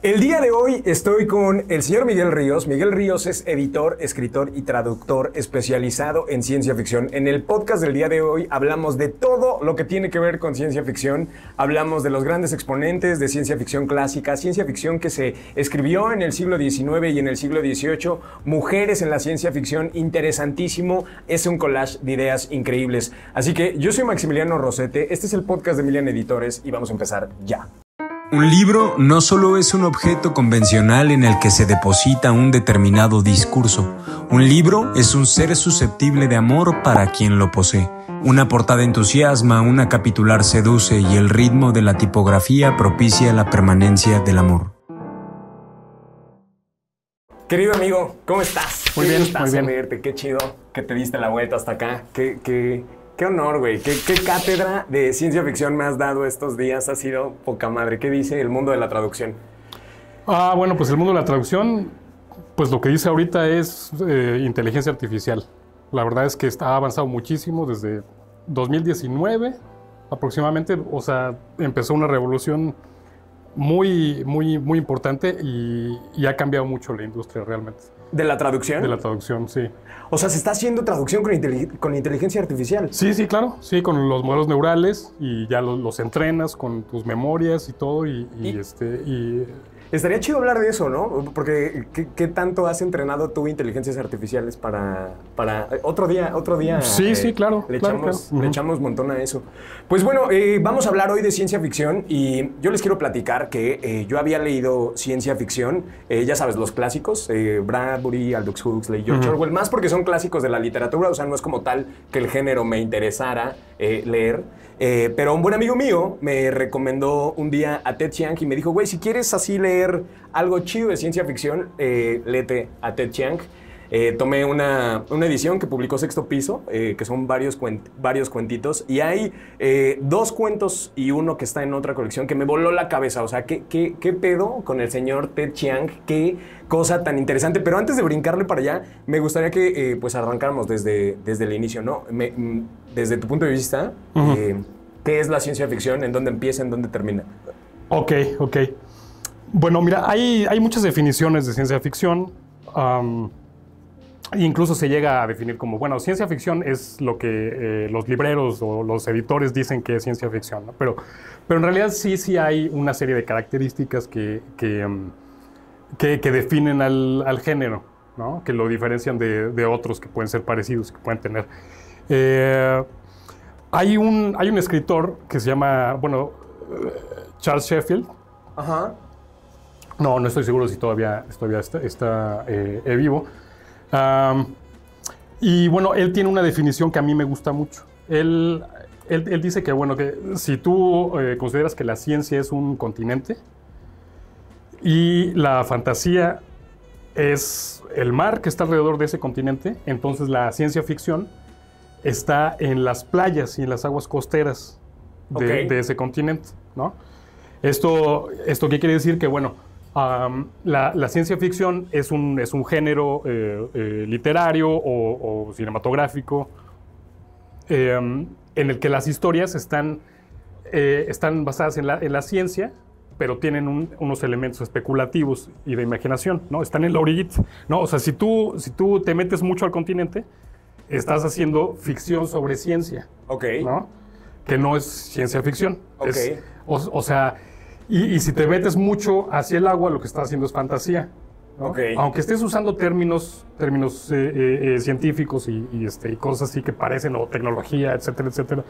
El día de hoy estoy con el señor Miguel Ríos. Miguel Ríos es editor, escritor y traductor especializado en ciencia ficción. En el podcast del día de hoy hablamos de todo lo que tiene que ver con ciencia ficción. Hablamos de los grandes exponentes de ciencia ficción clásica, ciencia ficción que se escribió en el siglo XIX y en el siglo XVIII, mujeres en la ciencia ficción, interesantísimo. Es un collage de ideas increíbles. Así que yo soy Maximiliano Rosete, este es el podcast de Milian Editores y vamos a empezar ya. Un libro no solo es un objeto convencional en el que se deposita un determinado discurso. Un libro es un ser susceptible de amor para quien lo posee. Una portada entusiasma, una capitular seduce y el ritmo de la tipografía propicia la permanencia del amor. Querido amigo, ¿cómo estás? Muy bien, muy bien. Verte, qué chido que te diste la vuelta hasta acá. Qué honor, güey. Qué cátedra de ciencia ficción me has dado estos días. Ha sido poca madre. ¿Qué dice el mundo de la traducción? Bueno, pues el mundo de la traducción, pues lo que dice ahorita es inteligencia artificial. La verdad es que ha avanzado muchísimo desde 2019 aproximadamente. O sea, empezó una revolución muy importante y ha cambiado mucho la industria realmente. ¿De la traducción? De la traducción, sí. O sea, ¿se está haciendo traducción con inteligencia artificial? Sí, claro. Sí, con los modelos neurales y ya los entrenas con tus memorias y todo y Estaría chido hablar de eso, ¿no? Porque ¿qué tanto has entrenado tú inteligencias artificiales para otro día? Sí, claro. Le claro. echamos montón a eso. Pues bueno, vamos a hablar hoy de ciencia ficción y yo les quiero platicar que yo había leído ciencia ficción, ya sabes, los clásicos, Bradbury, Aldous Huxley, George Orwell, más porque son clásicos de la literatura, o sea, no es como tal que el género me interesara leer. Pero un buen amigo mío me recomendó un día a Ted Chiang y me dijo, güey, si quieres así leer algo chido de ciencia ficción, léete a Ted Chiang. Tomé una edición que publicó Sexto Piso, que son varios cuentitos, y hay 2 cuentos y uno que está en otra colección que me voló la cabeza. O sea, ¿qué pedo con el señor Ted Chiang? Qué cosa tan interesante. Pero antes de brincarle para allá, me gustaría que pues arrancáramos desde el inicio, ¿no? Desde tu punto de vista, ¿qué es la ciencia ficción? ¿En dónde empieza? ¿En dónde termina? Ok. Bueno, mira, hay muchas definiciones de ciencia ficción. Incluso se llega a definir como, bueno, ciencia ficción es lo que los libreros o los editores dicen que es ciencia ficción, ¿no? Pero en realidad sí hay una serie de características que definen al género, ¿no? Que lo diferencian de otros que pueden ser parecidos, que pueden tener. Hay un escritor que se llama, Charles Sheffield. Ajá. No estoy seguro si todavía está vivo. Y bueno, él tiene una definición que a mí me gusta mucho. Él dice que, bueno, que si tú consideras que la ciencia es un continente y la fantasía es el mar que está alrededor de ese continente, entonces la ciencia ficción está en las playas y en las aguas costeras de ese continente, ¿no? ¿Esto qué quiere decir? Que, bueno, la ciencia ficción es un género literario o cinematográfico en el que las historias están basadas en la ciencia, pero tienen unos elementos especulativos y de imaginación, ¿no? Están en la orillita, ¿no? O sea, si tú te metes mucho al continente, estás haciendo ficción sobre ciencia, ¿no? Que no es ciencia ficción. O sea, y si te metes mucho hacia el agua, lo que estás haciendo es fantasía, ¿no? Aunque estés usando términos científicos y cosas así que parecen, o tecnología, etcétera.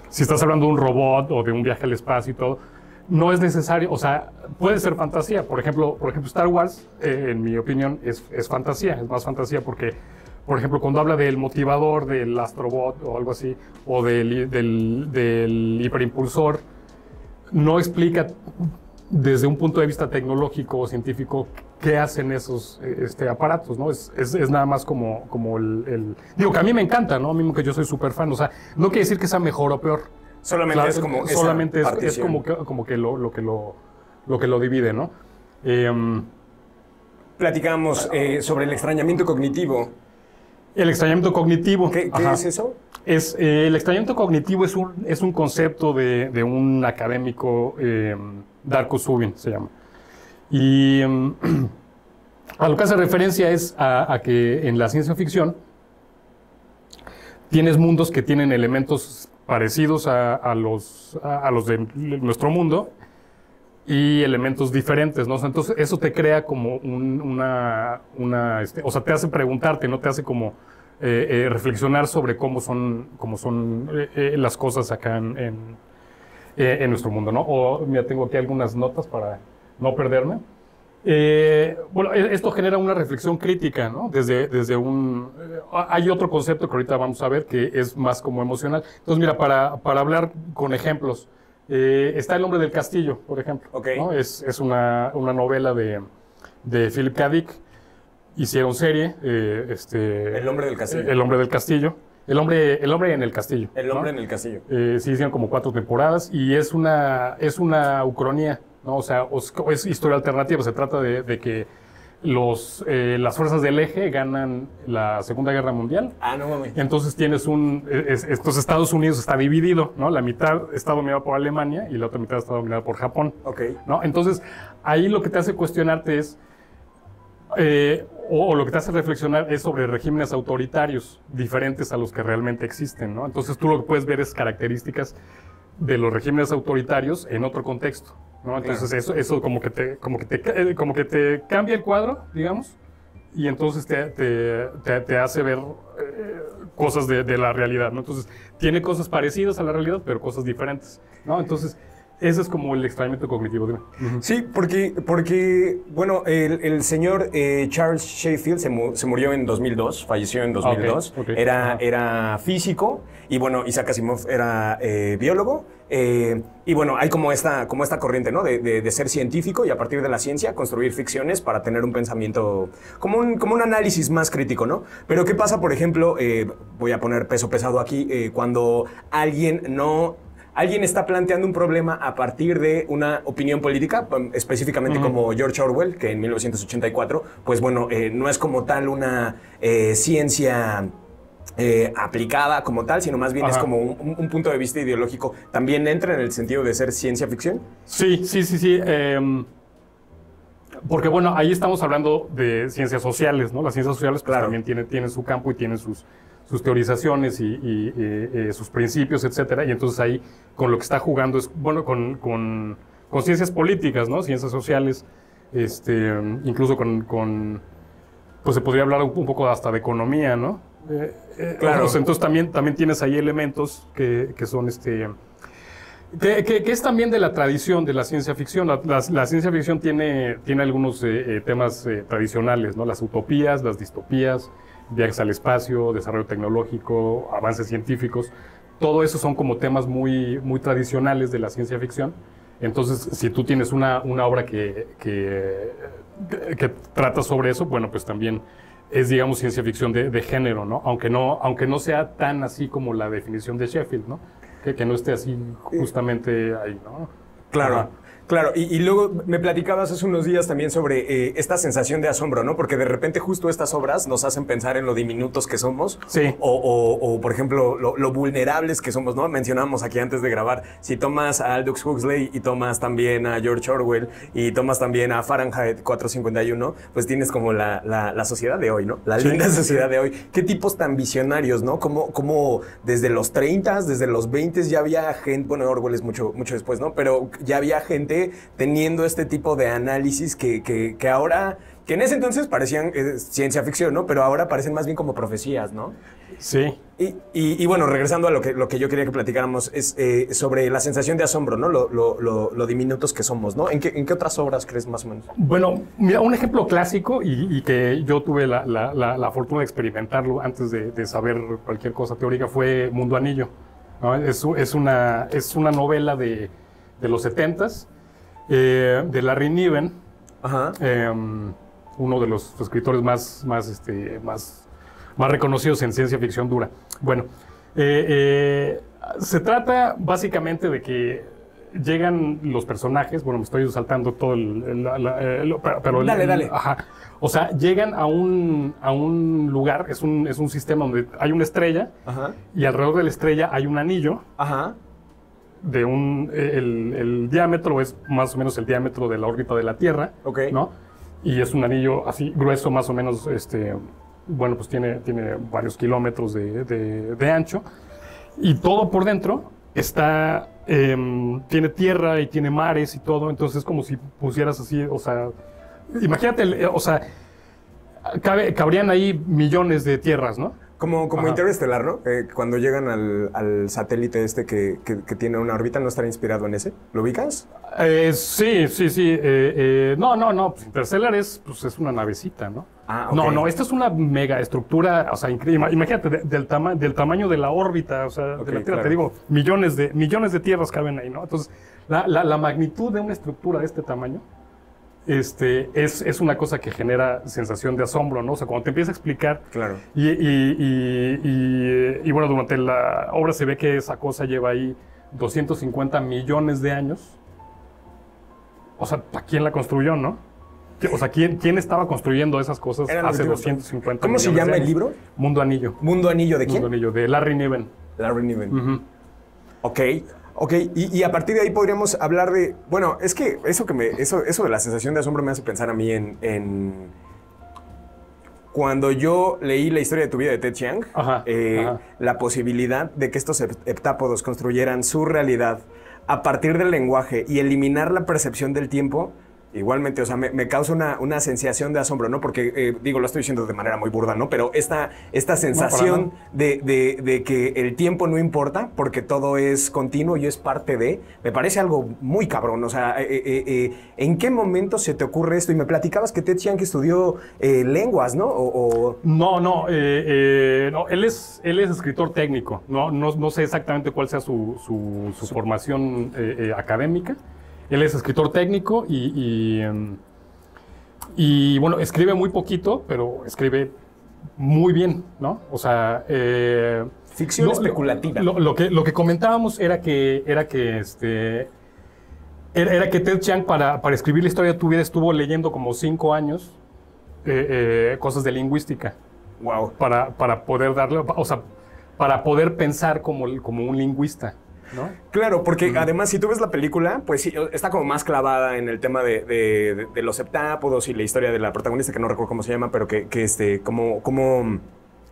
Si estás hablando de un robot o de un viaje al espacio y todo, no es necesario, o sea, puede ser fantasía. Por ejemplo, Star Wars, en mi opinión, es fantasía, es más fantasía porque, por ejemplo, cuando habla del motivador del astrobot o algo así, o del hiperimpulsor, no explica desde un punto de vista tecnológico o científico qué hacen esos aparatos, ¿no? Es nada más como el... Digo, que a mí me encanta, ¿no? A mí que yo soy súper fan, o sea, no quiere decir que sea mejor o peor. Solamente es como solamente es como que lo que lo divide, ¿no? Platicábamos sobre el extrañamiento cognitivo. El extrañamiento cognitivo. ¿Qué es eso? El extrañamiento cognitivo es un concepto de un académico, Darko Subin se llama. Y a lo que hace referencia es a que en la ciencia ficción tienes mundos que tienen elementos parecidos a los de nuestro mundo y elementos diferentes, ¿no? O sea, entonces eso te crea como o sea, te hace preguntarte, ¿no? Te hace como reflexionar sobre cómo son las cosas acá en nuestro mundo, ¿no? O mira, tengo aquí algunas notas para no perderme. Bueno, esto genera una reflexión crítica, ¿no? Desde hay otro concepto que ahorita vamos a ver que es más como emocional. Entonces, mira, para hablar con ejemplos, está El hombre del castillo, por ejemplo. Okay. ¿No? Es una novela de Philip K. Dick. Hicieron serie. El hombre del castillo. El hombre del castillo. El hombre en el castillo. El hombre ¿no? en el castillo. Sí, hicieron como 4 temporadas y es una ucronía, ¿no? O sea, es historia alternativa. Se trata de que las fuerzas del eje ganan la Segunda Guerra Mundial. Ah, no mames. Entonces tienes estos Estados Unidos está dividido, ¿no? La mitad está dominada por Alemania y la otra mitad está dominada por Japón. Ok. ¿No? Entonces, ahí lo que te hace cuestionarte es, o lo que te hace reflexionar es sobre regímenes autoritarios diferentes a los que realmente existen, ¿no? Entonces tú lo que puedes ver es características de los regímenes autoritarios en otro contexto, ¿no? Entonces claro. eso como que te cambia el cuadro, digamos, y entonces te hace ver cosas de la realidad, ¿no? Entonces tiene cosas parecidas a la realidad, pero cosas diferentes, ¿no? Entonces ese es como el experimento cognitivo. Dime. Sí, porque bueno, el señor Charles Sheffield se murió en 2002, falleció en 2002. Okay. Era físico y bueno, Isaac Asimov era biólogo. Y bueno, hay como esta corriente, ¿no? De ser científico y a partir de la ciencia construir ficciones para tener un pensamiento, como un análisis más crítico, ¿no? Pero ¿qué pasa, por ejemplo, voy a poner peso pesado aquí, cuando alguien está planteando un problema a partir de una opinión política, específicamente como George Orwell, que en 1984, pues bueno, no es como tal una ciencia aplicada como tal, sino más bien es como un punto de vista ideológico. ¿También entra en el sentido de ser ciencia ficción? Sí. Porque bueno, ahí estamos hablando de ciencias sociales, ¿no? Las ciencias sociales pues, claro. También tienen su campo y tienen sus teorizaciones y sus principios, etcétera. Y entonces ahí con lo que está jugando es, bueno, con ciencias políticas, ¿no? Ciencias sociales, incluso pues se podría hablar un poco hasta de economía, ¿no? Claro. Entonces también tienes ahí elementos que son que es también de la tradición de la ciencia ficción. La ciencia ficción tiene algunos temas tradicionales, ¿no? Las utopías, las distopías, viajes al espacio, desarrollo tecnológico, avances científicos. Todo eso son como temas muy, muy tradicionales de la ciencia ficción. Entonces, si tú tienes una obra que trata sobre eso, bueno, pues también es, digamos, ciencia ficción de género, ¿no? Aunque no sea tan así como la definición de Sheffield, ¿no? Que no esté así justamente ahí, ¿no? Claro. Ajá. Claro, y luego me platicabas hace unos días también sobre esta sensación de asombro, ¿no? Porque de repente justo estas obras nos hacen pensar en lo diminutos que somos. Sí. O por ejemplo, lo vulnerables que somos, ¿no? Mencionábamos aquí antes de grabar, si tomas a Aldous Huxley y tomas también a George Orwell y tomas también a Fahrenheit 451, pues tienes como la sociedad de hoy, ¿no? La linda sociedad de hoy. ¿Qué tipos tan visionarios, ¿no? Como desde los 30, desde los 20 ya había gente, bueno, Orwell es mucho después, ¿no? Pero ya había gente teniendo este tipo de análisis que ahora, que en ese entonces parecían ciencia ficción, ¿no? Pero ahora parecen más bien como profecías, ¿no? Sí. Y bueno, regresando a lo que yo quería que platicáramos, es sobre la sensación de asombro, ¿no? Lo diminutos que somos, ¿no? ¿En qué otras obras crees más o menos? Bueno, mira, un ejemplo clásico y que yo tuve la fortuna de experimentarlo antes de saber cualquier cosa teórica fue Mundo Anillo, ¿no? Es una novela de los 70s, de Larry Niven, uno de los escritores más reconocidos en ciencia ficción dura. Bueno, se trata básicamente de que llegan los personajes, bueno, me estoy saltando todo pero dale. Ajá. O sea, llegan a un lugar, es un sistema donde hay una estrella, y alrededor de la estrella hay un anillo. Ajá. el diámetro es más o menos el diámetro de la órbita de la Tierra, Ok. ¿no? Y es un anillo así grueso, más o menos, bueno, pues tiene varios kilómetros de ancho. Y todo por dentro está, tiene tierra y tiene mares y todo, entonces es como si pusieras así, o sea, imagínate, o sea, cabrían ahí millones de tierras, ¿no? Como Ajá. Interestelar, ¿no? Cuando llegan al satélite este que tiene una órbita, ¿no estará inspirado en ese? ¿Lo ubicas? Sí. No. Pues Interstellar es una navecita, ¿no? Ah, ok. No, esta es una mega estructura, o sea, increíble. Imagínate, del tamaño de la órbita, o sea, Ok, de la Tierra, claro. te digo, millones de tierras caben ahí, ¿no? Entonces, la magnitud de una estructura de este tamaño es una cosa que genera sensación de asombro, ¿no? O sea, cuando te empieza a explicar. Claro. Y bueno, durante la obra se ve que esa cosa lleva ahí 250 millones de años. O sea, ¿quién la construyó, no? O sea, ¿quién estaba construyendo esas cosas Era lo hace que te iba a 250 ¿Cómo se millones de llama el años? libro? Mundo Anillo. ¿Mundo Anillo de quién? Mundo Anillo, de Larry Niven. Larry Niven. Ujú. Ok. Y a partir de ahí podríamos hablar de... Bueno, es que eso de la sensación de asombro me hace pensar a mí en cuando yo leí la historia de tu vida de Ted Chiang, Ajá. la posibilidad de que estos heptápodos construyeran su realidad a partir del lenguaje y eliminar la percepción del tiempo, igualmente, o sea, me causa una sensación de asombro, ¿no? Porque, digo, lo estoy diciendo de manera muy burda, ¿no? Pero esta sensación de que el tiempo no importa porque todo es continuo y es parte de, me parece algo muy cabrón. O sea, ¿en qué momento se te ocurre esto? Y me platicabas que Ted Chiang estudió lenguas, ¿no? No, él es escritor técnico. No sé exactamente cuál sea su formación académica. Él es escritor técnico y bueno, escribe muy poquito, pero escribe muy bien, ¿no? O sea... Ficción especulativa. Lo que comentábamos era que Ted Chiang para escribir la historia de tu vida estuvo leyendo como 5 años cosas de lingüística. Wow. Para poder darle... O sea, para poder pensar como un lingüista, ¿no? Claro, porque además si tú ves la película, pues sí, está como más clavada en el tema de los heptápodos y la historia de la protagonista, que no recuerdo cómo se llama, pero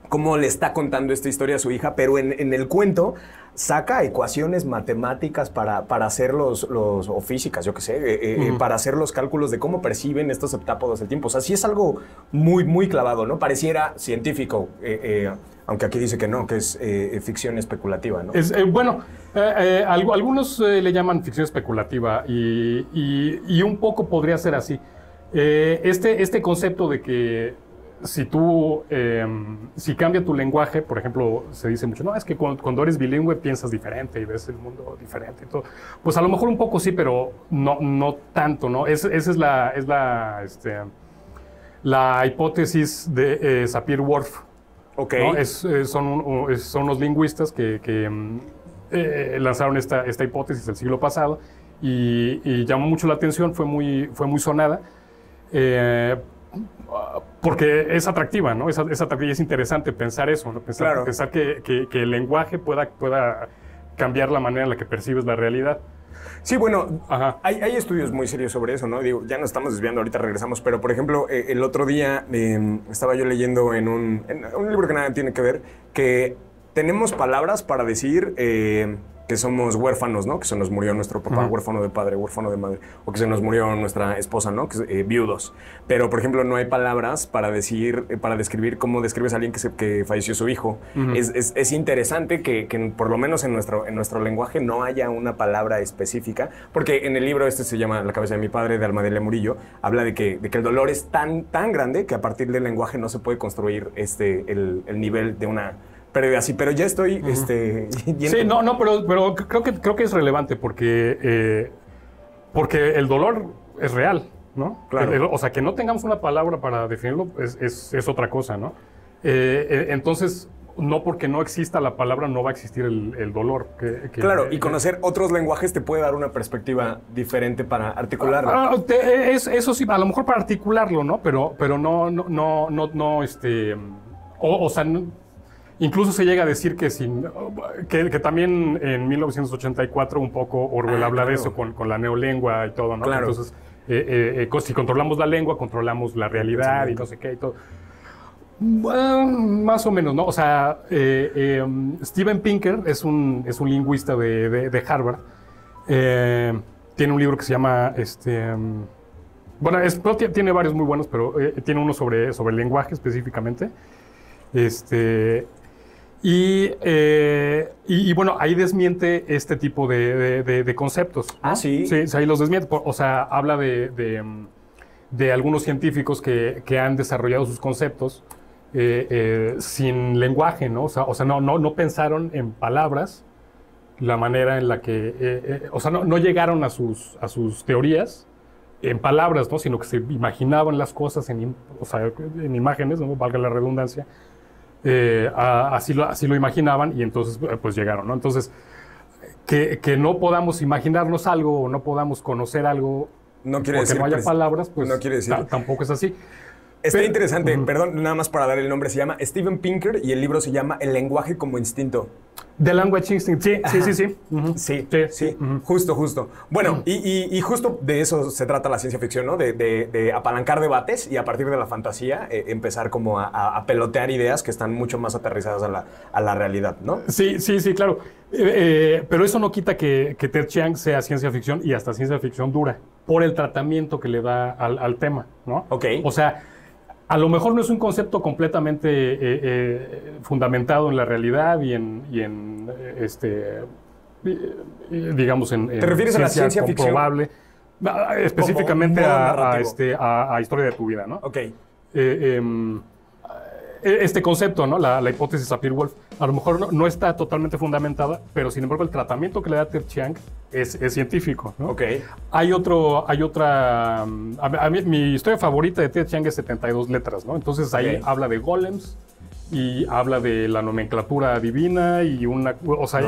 cómo le está contando esta historia a su hija, pero en el cuento saca ecuaciones matemáticas para hacer o físicas, yo qué sé, para hacer los cálculos de cómo perciben estos heptápodos el tiempo. O sea, sí es algo muy, muy clavado, ¿no? Pareciera científico, aunque aquí dice que no, que es ficción especulativa, ¿no? Algunos le llaman ficción especulativa y un poco podría ser así. Este concepto de que si cambia tu lenguaje, por ejemplo, se dice mucho, no, es que cuando eres bilingüe piensas diferente y ves el mundo diferente y todo. Pues a lo mejor un poco sí, pero no tanto, ¿no? Esa es la hipótesis de Sapir-Whorf. Ok. ¿No? Son unos lingüistas que lanzaron esta hipótesis el siglo pasado y llamó mucho la atención, fue muy sonada, porque es atractiva, ¿no? Es atractiva y es interesante pensar eso, ¿no? Pensar que el lenguaje pueda cambiar la manera en la que percibes la realidad. Sí, bueno, hay estudios muy serios sobre eso, ¿no? Digo, ya nos estamos desviando, ahorita regresamos, pero por ejemplo, el otro día estaba yo leyendo en un libro que nada tiene que ver, que tenemos palabras para decir que somos huérfanos, ¿no? Que se nos murió nuestro papá, huérfano de padre, huérfano de madre, o que se nos murió nuestra esposa, ¿no? Que es, viudos. Pero, por ejemplo, no hay palabras para describir cómo describes a alguien que falleció su hijo. Es interesante que por lo menos en nuestro lenguaje no haya una palabra específica, porque en el libro se llama La cabeza de mi padre, de Alma de Murillo, habla de que el dolor es tan grande que a partir del lenguaje no se puede construir el nivel de una pérdida así, pero ya estoy Sí, pero creo que es relevante porque el dolor es real, ¿no? Claro. O sea, que no tengamos una palabra para definirlo es otra cosa, ¿no? Entonces, no porque no exista la palabra no va a existir el dolor. Claro, y conocer otros lenguajes te puede dar una perspectiva diferente para articularlo. Eso sí, a lo mejor para articularlo, ¿no? Pero no, o sea... Incluso se llega a decir que, que también en 1984 un poco Orwell habla de eso con la neolengua y todo, ¿no? Claro. Entonces, si controlamos la lengua, controlamos la realidad y no sé qué y todo. Bueno, más o menos, ¿no? O sea, Steven Pinker es un lingüista de Harvard. Tiene un libro que se llama, bueno, tiene varios muy buenos, pero tiene uno sobre el lenguaje específicamente. Y bueno, ahí desmiente este tipo de conceptos, ¿no? Ah, ¿sí? Sí, ahí los desmiente. O sea, habla de algunos científicos que han desarrollado sus conceptos sin lenguaje, ¿no? O sea, no pensaron en palabras la manera en la que... o sea, no llegaron a sus teorías en palabras, ¿no? Sino que se imaginaban las cosas en imágenes, ¿no? Valga la redundancia. Así lo imaginaban y entonces pues llegaron, ¿no? Entonces, que no podamos imaginarnos algo o no podamos conocer algo no quiere porque decir, no haya pues, palabras, pues no quiere decir. Tampoco es así. Está interesante, perdón, nada más para dar el nombre, se llama Steven Pinker y el libro se llama El lenguaje como instinto. The Language Instinct, sí. Sí, justo. Bueno, y justo de eso se trata la ciencia ficción, ¿no? De apalancar debates y a partir de la fantasía empezar como a pelotear ideas que están mucho más aterrizadas a la realidad, ¿no? Sí, claro. Pero eso no quita que Ted Chiang sea ciencia ficción y hasta ciencia ficción dura por el tratamiento que le da al tema, ¿no? Ok. O sea, a lo mejor no es un concepto completamente fundamentado en la realidad digamos, ¿Te refieres a la ciencia comprobable, específicamente a Historia de tu vida, ¿no? Ok. Este concepto, ¿no? La hipótesis Sapir-Whorf, a lo mejor no está totalmente fundamentada, pero sin embargo el tratamiento que le da Ted Chiang es científico, ¿no? Ok. Hay otra... A mí, mi historia favorita de Ted Chiang es 72 letras, ¿no? Entonces ahí habla de golems y habla de la nomenclatura divina y unas cosas,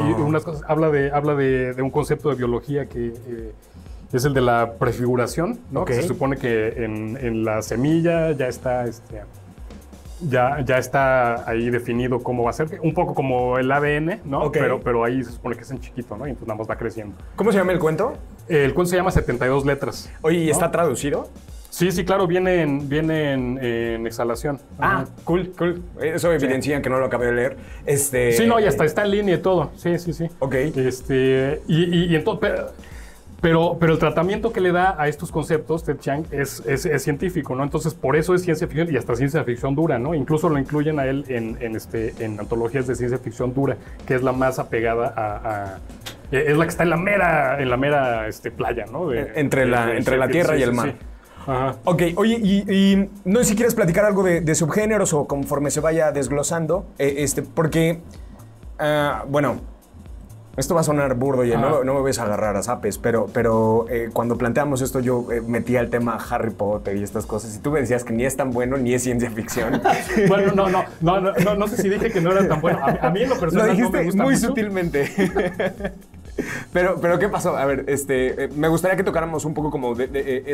habla de un concepto de biología que es el de la prefiguración, ¿no? Ok. Que se supone que en la semilla ya está... Ya está ahí definido cómo va a ser, un poco como el ADN, ¿no? Ok. Pero ahí se supone que es en chiquito, ¿no? Y entonces nada más va creciendo. ¿Cómo se llama el cuento? El cuento se llama 72 letras. Oye, ¿y ¿no? está traducido? Sí, claro, viene en exhalación. Ah, cool. Eso evidencia que no lo acabé de leer. Sí, no, y hasta está en línea y todo. Sí. Ok. Y entonces... Pero el tratamiento que le da a estos conceptos Ted Chiang es científico, ¿no? Entonces, por eso es ciencia ficción y hasta ciencia ficción dura, ¿no? Incluso lo incluyen a él en antologías de ciencia ficción dura, que es la más apegada es la que está en la mera playa, ¿no? Entre la tierra y el mar. Sí. Ajá. Ok, oye, y no sé si quieres platicar algo de subgéneros o conforme se vaya desglosando, porque, bueno... Esto va a sonar burdo y no me ves a agarrar a zapes, pero cuando planteamos esto yo metía el tema Harry Potter y estas cosas y tú me decías que ni es tan bueno ni es ciencia ficción. Bueno, no sé si dije que no era tan bueno. A mí en lo personal lo dijiste no me gusta muy mucho. sutilmente. Pero ¿qué pasó? A ver, me gustaría que tocáramos un poco como de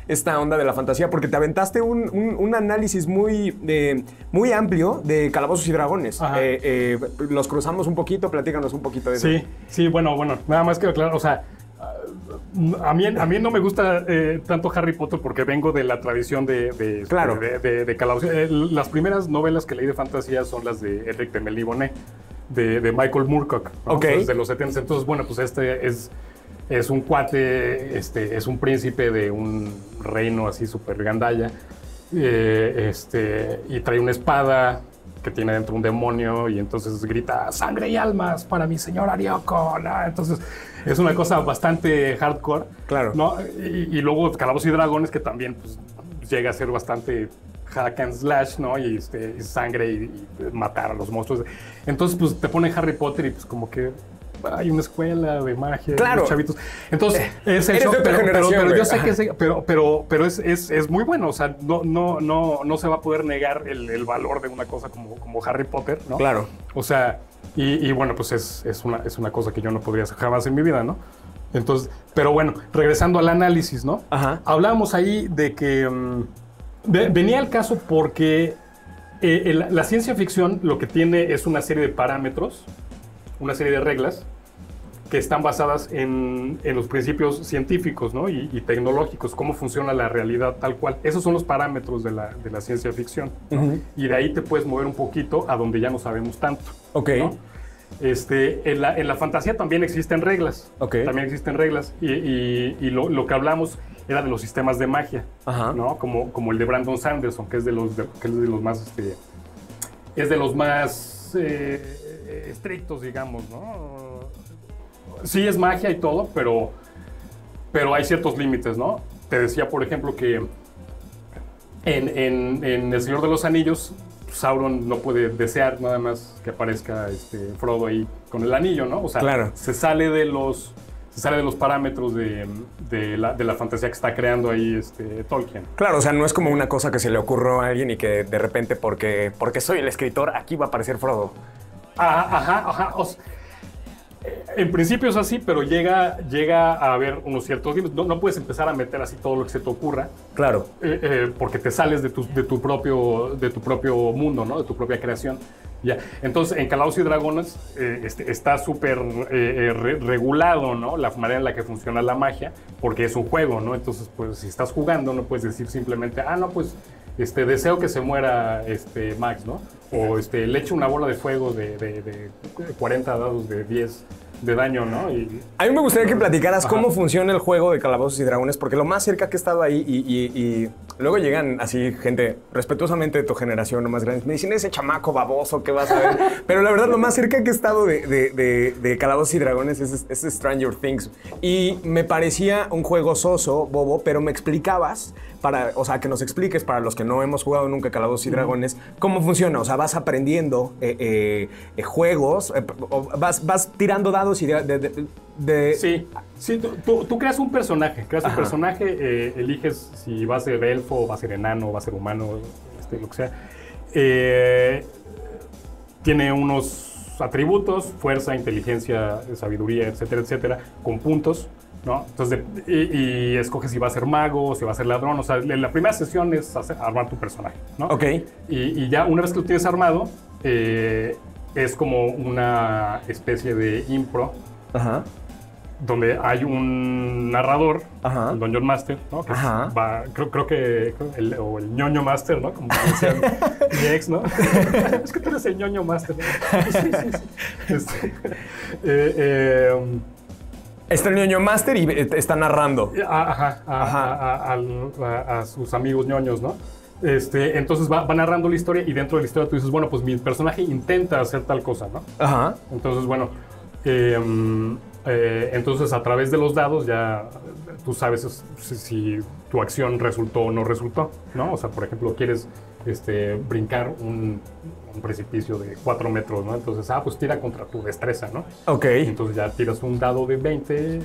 esta onda de la fantasía, porque te aventaste un análisis muy amplio de Calabozos y Dragones. Los cruzamos un poquito, platícanos un poquito de eso. Sí, bueno, nada más que aclarar, o sea, a mí no me gusta tanto Harry Potter porque vengo de la tradición de Calabozos. Las primeras novelas que leí de fantasía son las de Eric de Melibone, de Michael Moorcock, ¿no? Ok. Entonces, de los 70. Entonces, bueno, pues es un cuate, es un príncipe de un reino así súper gandalla, y trae una espada que tiene dentro un demonio y entonces grita sangre y almas para mi señor Arioko, ¿no? Entonces es una cosa bastante hardcore, claro, ¿no? Y luego Calabozos y Dragones, que también pues, llega a ser bastante hack and slash, ¿no? Y sangre y matar a los monstruos. Entonces pues te ponen Harry Potter y pues como que hay una escuela de magia, claro, los chavitos. Entonces, es eso, pero yo sé que pero es muy bueno. O sea, no se va a poder negar el valor de una cosa como Harry Potter, ¿no? Claro. O sea, y bueno, pues es una cosa que yo no podría hacer jamás en mi vida, ¿no? Entonces, pero bueno, regresando al análisis, ¿no? Ajá. Hablábamos ahí de que venía el caso porque La ciencia ficción lo que tiene es una serie de parámetros, una serie de reglas que están basadas en los principios científicos, ¿no? y tecnológicos, cómo funciona la realidad tal cual. Esos son los parámetros de la ciencia ficción, ¿no? Y de ahí te puedes mover un poquito a donde ya no sabemos tanto. Ok. ¿No? En la fantasía también existen reglas. Ok. También existen reglas. Y lo que hablamos era de los sistemas de magia, Ajá. ¿no? Como el de Brandon Sanderson, que es de los más estrictos, digamos, ¿no? Sí es magia y todo, pero hay ciertos límites, ¿no? Te decía, por ejemplo, que en El Señor de los Anillos, Sauron no puede desear nada más que aparezca Frodo ahí con el anillo, ¿no? O sea, claro. se sale de los parámetros de la fantasía que está creando ahí Tolkien. Claro, o sea, no es como una cosa que se le ocurrió a alguien y que de repente porque soy el escritor, aquí va a aparecer Frodo. Ajá. En principio es así, pero llega a haber unos ciertos límites. No puedes empezar a meter así todo lo que se te ocurra. Claro. Porque te sales de tu propio mundo, ¿no? De tu propia creación. Ya. Entonces, en Calabozos y Dragones está súper regulado, ¿no? La manera en la que funciona la magia, porque es un juego, ¿no? Entonces, pues, si estás jugando, no puedes decir simplemente, no, pues, deseo que se muera Max, ¿no? O le echo una bola de fuego de 40 dados de 10 de daño, ¿no? A mí me gustaría que platicaras cómo funciona el juego de Calabozos y Dragones, porque lo más cerca que he estado ahí y luego llegan así gente respetuosamente de tu generación o más grandes, me dicen, ese chamaco baboso, ¿qué vas a ver? Pero la verdad, lo más cerca que he estado de Calabozos y Dragones es Stranger Things. Y me parecía un juego soso, bobo, pero me explicabas, o sea, que nos expliques para los que no hemos jugado nunca Calabozos y Dragones, cómo funciona. O sea, vas aprendiendo juegos, vas tirando dados y Sí, tú creas un personaje. Eliges si va a ser elfo, va a ser enano, va a ser humano, lo que sea. Tiene unos atributos, fuerza, inteligencia, sabiduría, etcétera, etcétera, con puntos, ¿no? Entonces, y escoges si va a ser mago, si va a ser ladrón. O sea, la primera sesión es armar tu personaje, ¿no? Ok. Y ya una vez que lo tienes armado, es como una especie de impro. Ajá. Donde hay un narrador, Ajá. el Dungeon Master, ¿no? Que Ajá. creo que o el ñoño Master, ¿no? Como decían mi ex, ¿no? Es que tú eres el ñoño Master, ¿no? Sí. Está el ñoño Master y está narrando. A sus amigos ñoños, ¿no? Entonces va narrando la historia y dentro de la historia tú dices, bueno, pues mi personaje intenta hacer tal cosa, ¿no? Ajá. Entonces, bueno, entonces a través de los dados ya tú sabes si tu acción resultó o no resultó, ¿no? O sea, por ejemplo, quieres brincar un precipicio de 4 metros, ¿no? Entonces, pues tira contra tu destreza, ¿no? Ok. Entonces ya tiras un dado de 20.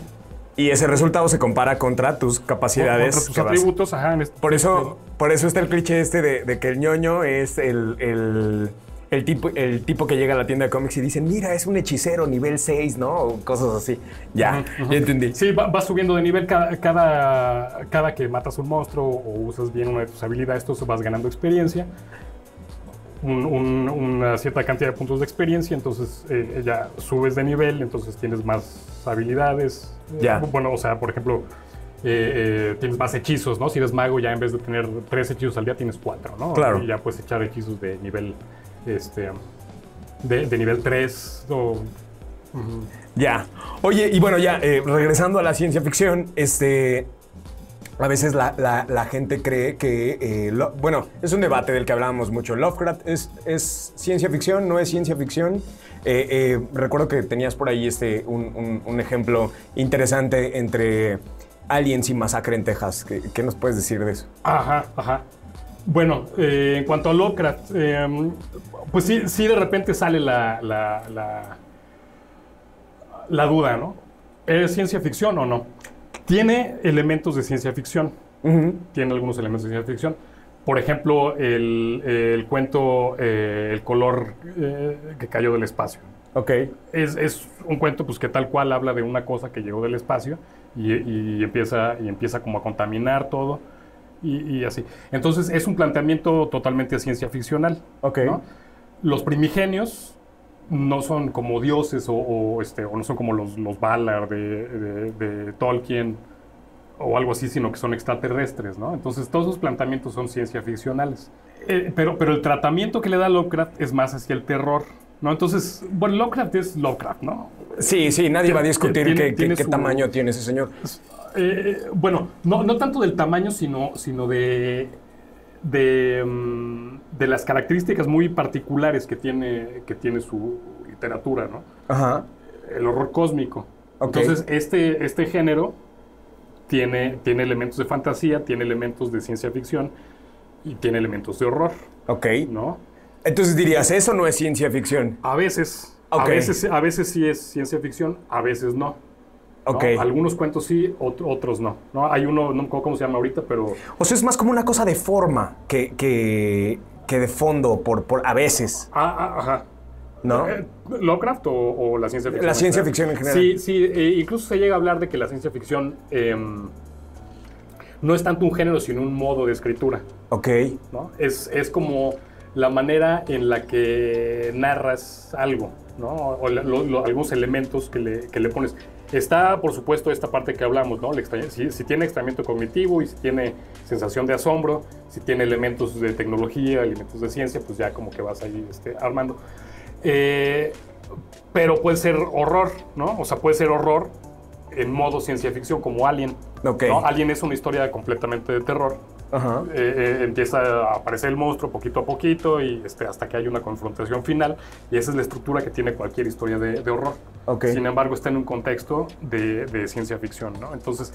Y ese resultado se compara contra tus capacidades. Contra tus atributos, ajá. Por eso está el cliché de que el ñoño es el tipo que llega a la tienda de cómics y dice, mira, es un hechicero nivel 6, ¿no? O cosas así. Ya entendí. Sí, vas subiendo de nivel cada que matas un monstruo o usas bien una de tus habilidades, tú vas ganando experiencia. Una cierta cantidad de puntos de experiencia, entonces ya subes de nivel, entonces tienes más habilidades. Ya. Bueno, o sea, por ejemplo, tienes más hechizos, ¿no? Si eres mago, ya en vez de tener 3 hechizos al día, tienes 4, ¿no? Claro. Y ya puedes echar hechizos de nivel, de nivel 3 o... Ya. Oye, y bueno, ya regresando a la ciencia ficción, a veces la gente cree que, bueno, es un debate del que hablábamos mucho. ¿Lovecraft es ciencia ficción? ¿No es ciencia ficción? Recuerdo que tenías por ahí un ejemplo interesante entre Aliens y Masacre en Texas. ¿Qué nos puedes decir de eso? Ajá. Bueno, en cuanto a Lovecraft, pues sí de repente sale la duda, ¿no? ¿Es ciencia ficción o no? Tiene elementos de ciencia ficción. Tiene algunos elementos de ciencia ficción. Por ejemplo, el cuento El color que cayó del espacio. Ok. Es un cuento pues, que tal cual habla de una cosa que llegó del espacio y empieza como a contaminar todo. y así. Entonces es un planteamiento totalmente ciencia ficcional. Ok. ¿No? Los primigenios no son como dioses o no son como los Valar de Tolkien o algo así, sino que son extraterrestres, ¿no? Entonces todos esos planteamientos son ciencia ficcionales. Pero el tratamiento que le da Lovecraft es más hacia el terror, ¿no? Entonces, bueno, Lovecraft es Lovecraft, ¿no? Sí, nadie va a discutir qué tamaño tiene ese señor. Bueno, no tanto del tamaño, sino de las características muy particulares que tiene su literatura, ¿no? Ajá. El horror cósmico. Okay. Entonces, este género tiene elementos de fantasía, tiene elementos de ciencia ficción y tiene elementos de horror. Ok. ¿No? Entonces dirías, ¿eso no es ciencia ficción? A veces. Okay. A veces sí es ciencia ficción, a veces no. Ok. ¿No? Algunos cuentos sí, otros no. Hay uno, no me acuerdo cómo se llama ahorita, pero... O sea, es más como una cosa de forma que de fondo, por a veces. Ajá. ¿No? ¿Lovecraft o la ciencia ficción? La ciencia ficción en general. Sí, incluso se llega a hablar de que la ciencia ficción no es tanto un género, sino un modo de escritura. Ok. ¿No? Es como la manera en la que narras algo, ¿no? O algunos elementos que le pones. Está, por supuesto, esta parte que hablamos, ¿no? Si tiene extrañamiento cognitivo y si tiene sensación de asombro, si tiene elementos de tecnología, elementos de ciencia, pues ya como que vas ahí armando. Pero puede ser horror, ¿no? O sea, puede ser horror en modo ciencia ficción, como Alien. Okay. ¿No? Alien es una historia completamente de terror. Ajá. Empieza a aparecer el monstruo poquito a poquito y hasta que hay una confrontación final, y esa es la estructura que tiene cualquier historia de horror. Okay. Sin embargo, está en un contexto de ciencia ficción, ¿no? Entonces,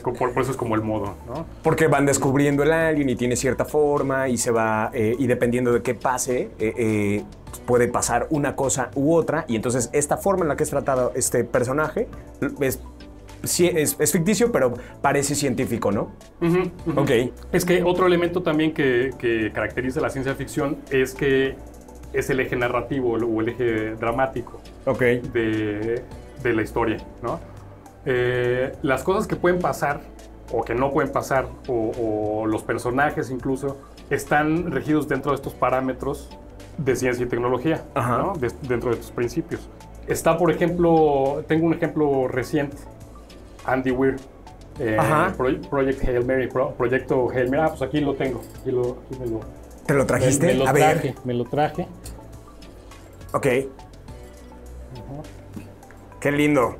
por eso es como el modo, ¿no? Porque van descubriendo el alien y tiene cierta forma y se va, y dependiendo de qué pase, puede pasar una cosa u otra, y entonces esta forma en la que es tratado este personaje es ficticio, pero parece científico, ¿no? Ok. Es que otro elemento también que caracteriza la ciencia ficción es que es el eje narrativo o el eje dramático de la historia, ¿no? Las cosas que pueden pasar o que no pueden pasar, o los personajes incluso, están regidos dentro de estos parámetros de ciencia y tecnología, ¿no? Dentro de estos principios. Está, por ejemplo, tengo un ejemplo reciente, Andy Weir, Project Hail Mary, Proyecto Hail Mary. Pues aquí lo tengo. Aquí me lo, ¿Te lo trajiste? Me lo traje. Ok. Qué lindo.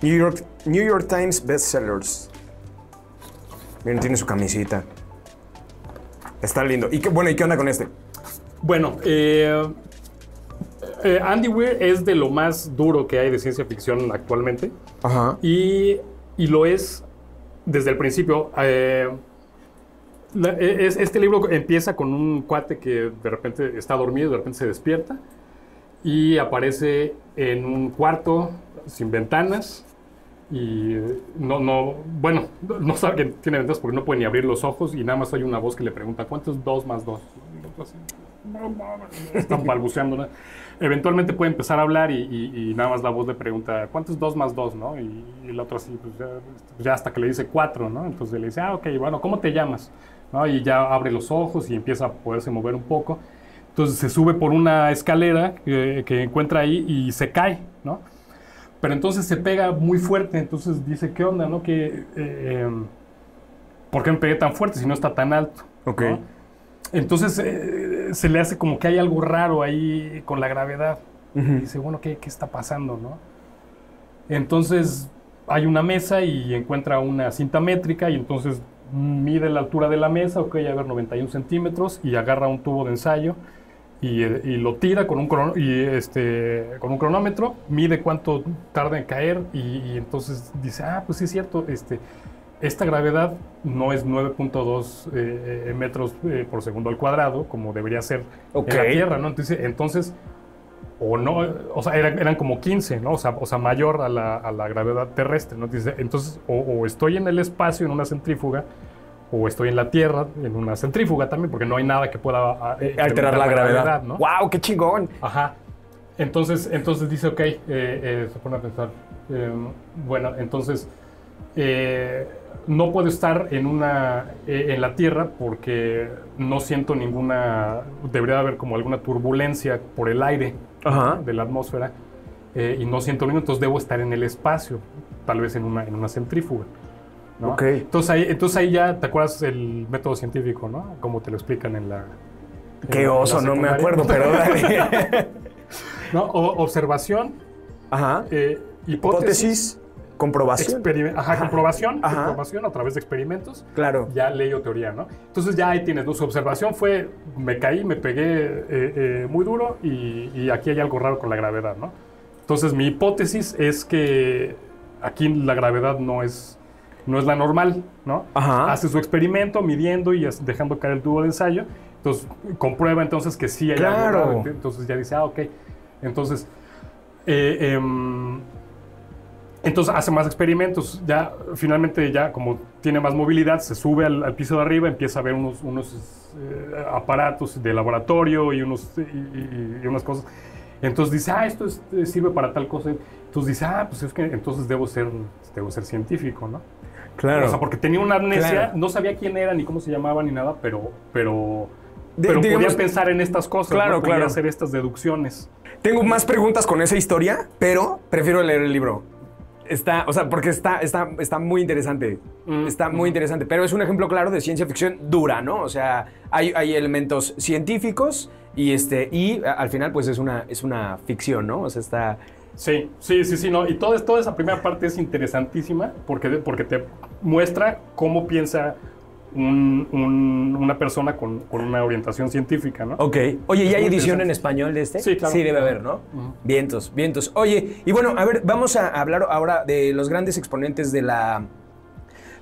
New York Times Bestsellers. Miren, tiene su camisita. Está lindo. ¿Y qué onda con este? Bueno, Andy Weir es de lo más duro que hay de ciencia ficción actualmente. Ajá. Y lo es desde el principio. Este libro empieza con un cuate que de repente está dormido, de repente se despierta y aparece en un cuarto sin ventanas y no sabe que tiene ventanas porque no puede ni abrir los ojos, y nada más hay una voz que le pregunta ¿cuánto es 2 más 2? Están balbuceando, ¿no? Eventualmente puede empezar a hablar y nada más la voz le pregunta ¿cuánto es 2 más 2? ¿no? Y el otro así, pues ya hasta que le dice 4, ¿no? Entonces le dice, ok, bueno, ¿cómo te llamas? ¿No? Y ya abre los ojos y empieza a poderse mover un poco. Entonces se sube por una escalera que encuentra ahí y se cae, ¿no? Pero entonces se pega muy fuerte, entonces dice, ¿qué onda, no? ¿Por qué me pegué tan fuerte si no está tan alto? Ok. ¿No? Entonces se le hace como que hay algo raro ahí con la gravedad. Y dice, bueno, ¿qué está pasando, no? Entonces hay una mesa y encuentra una cinta métrica y entonces mide la altura de la mesa, a ver, 91 centímetros, y agarra un tubo de ensayo y lo tira con un cronómetro, mide cuánto tarda en caer y entonces dice, pues sí es cierto, esta gravedad no es 9.2 metros por segundo al cuadrado, como debería ser en la Tierra, ¿no? Entonces o no, o sea, eran como 15, ¿no? O sea, mayor a la gravedad terrestre, ¿no? Entonces, o estoy en el espacio en una centrífuga, o estoy en la Tierra en una centrífuga también, porque no hay nada que pueda alterar la gravedad, ¿no? ¡Wow, qué chingón! Ajá. Entonces dice, ok, se pone a pensar, bueno, entonces no puedo estar en la Tierra porque no siento debería haber como alguna turbulencia por el aire de la atmósfera y no siento ningún, entonces debo estar en el espacio, tal vez en una centrífuga, ¿no? Okay. Entonces ahí ya te acuerdas el método científico, ¿no? Como te lo explican en la... Qué oso, no me acuerdo, pero dale. ¿No? Observación, hipótesis, comprobación. Comprobación a través de experimentos. Claro. Ya ley o teoría, ¿no? Entonces ya ahí tienes, ¿no? Su observación fue, me caí, me pegué muy duro y aquí hay algo raro con la gravedad, ¿no? Entonces mi hipótesis es que aquí la gravedad no es la normal, ¿no? Hace su experimento midiendo y dejando caer el tubo de ensayo. Entonces comprueba entonces que sí hay algo raro. Entonces ya dice, ok. Entonces... entonces hace más experimentos, ya finalmente ya como tiene más movilidad, se sube al piso de arriba, empieza a ver unos aparatos de laboratorio y unas cosas. Entonces dice, esto sirve para tal cosa. Entonces dice, pues es que entonces debo ser científico, ¿no? Claro. O sea, porque tenía una amnesia, no sabía quién era, ni cómo se llamaba, ni nada, pero podía pensar en estas cosas, claro, ¿no? Podía hacer estas deducciones. Tengo más preguntas con esa historia, pero prefiero leer el libro. Porque está muy interesante. Está muy interesante, pero es un ejemplo claro de ciencia ficción dura, ¿no? O sea, hay elementos científicos y al final pues es una ficción, ¿no? O sea, está... Sí, no. Y toda esa primera parte es interesantísima porque te muestra cómo piensa una persona con una orientación científica, ¿no? Ok. Oye, ¿y hay edición en español de este? Sí, claro. Sí, debe haber, ¿no? Vientos. Oye, y bueno, a ver, vamos a hablar ahora de los grandes exponentes de la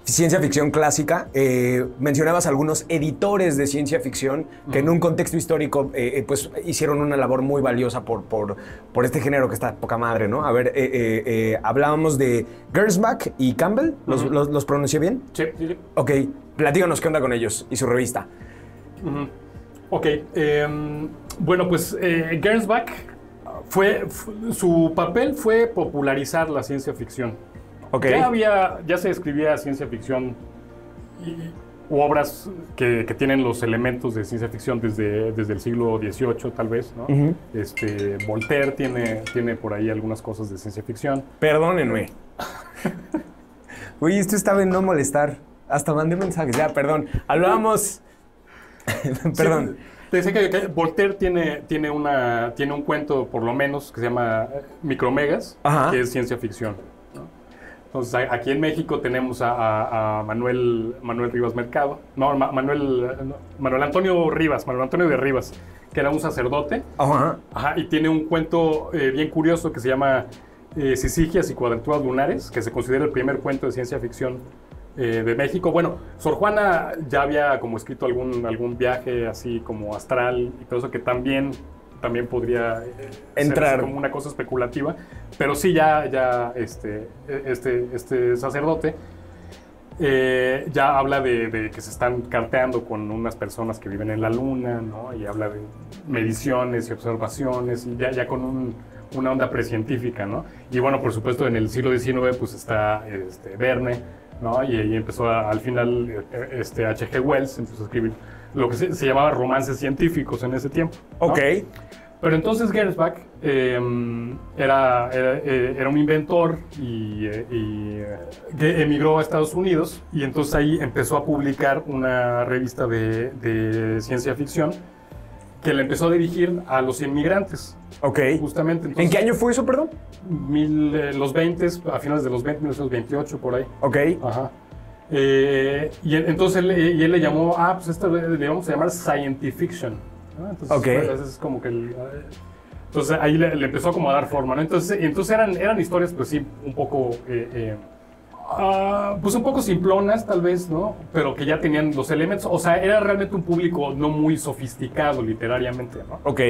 ciencia ficción clásica. Mencionabas algunos editores de ciencia ficción que en un contexto histórico pues hicieron una labor muy valiosa por este género que está poca madre, ¿no? A ver, hablábamos de Gernsback y Campbell. ¿Los pronuncié bien? Sí. Ok, platíganos qué onda con ellos y su revista. Ok, bueno, pues Gernsback su papel fue popularizar la ciencia ficción. Okay. Ya se escribía ciencia ficción u obras que tienen los elementos de ciencia ficción desde el siglo XVIII, tal vez, ¿no? Voltaire tiene por ahí algunas cosas de ciencia ficción. Perdónenme. Uy, esto estaba en no molestar. Hasta mandé mensajes. Ya, perdón. Hablábamos... Perdón. Sí, te decía que Voltaire tiene un cuento, por lo menos, que se llama Micromegas, que es ciencia ficción. Entonces, aquí en México tenemos a Manuel Rivas Mercado, Manuel Antonio de Rivas, que era un sacerdote, y tiene un cuento bien curioso que se llama Sisigias y Cuadranturas Lunares, que se considera el primer cuento de ciencia ficción de México. Bueno, Sor Juana ya había como escrito algún viaje así como astral y todo eso que también podría entrar como una cosa especulativa, pero sí ya este sacerdote ya habla de que se están carteando con unas personas que viven en la luna, ¿no? Y habla de mediciones y observaciones, y ya con una onda precientífica, ¿no? Y bueno, por supuesto, en el siglo XIX pues está Verne, ¿no? Y empezó al final H.G. Wells empezó a escribir lo que se llamaba romances científicos en ese tiempo, ¿no? Ok. Pero entonces Gernsback era un inventor y que emigró a Estados Unidos, y entonces ahí empezó a publicar una revista de ciencia ficción que le empezó a dirigir a los inmigrantes. Ok. Justamente. Entonces, ¿en qué año fue eso, perdón? Los 20, a finales de los 20, 1928, por ahí. Ok. Ajá. Y entonces él le llamó, pues esto le vamos a llamar science fiction, ¿no? Entonces, okay. Es como que entonces ahí le empezó como a dar forma, ¿no? Entonces eran historias, pues sí, un poco pues un poco simplonas tal vez, ¿no? Pero que ya tenían los elementos, o sea, era realmente un público no muy sofisticado literariamente, ¿no? Ok.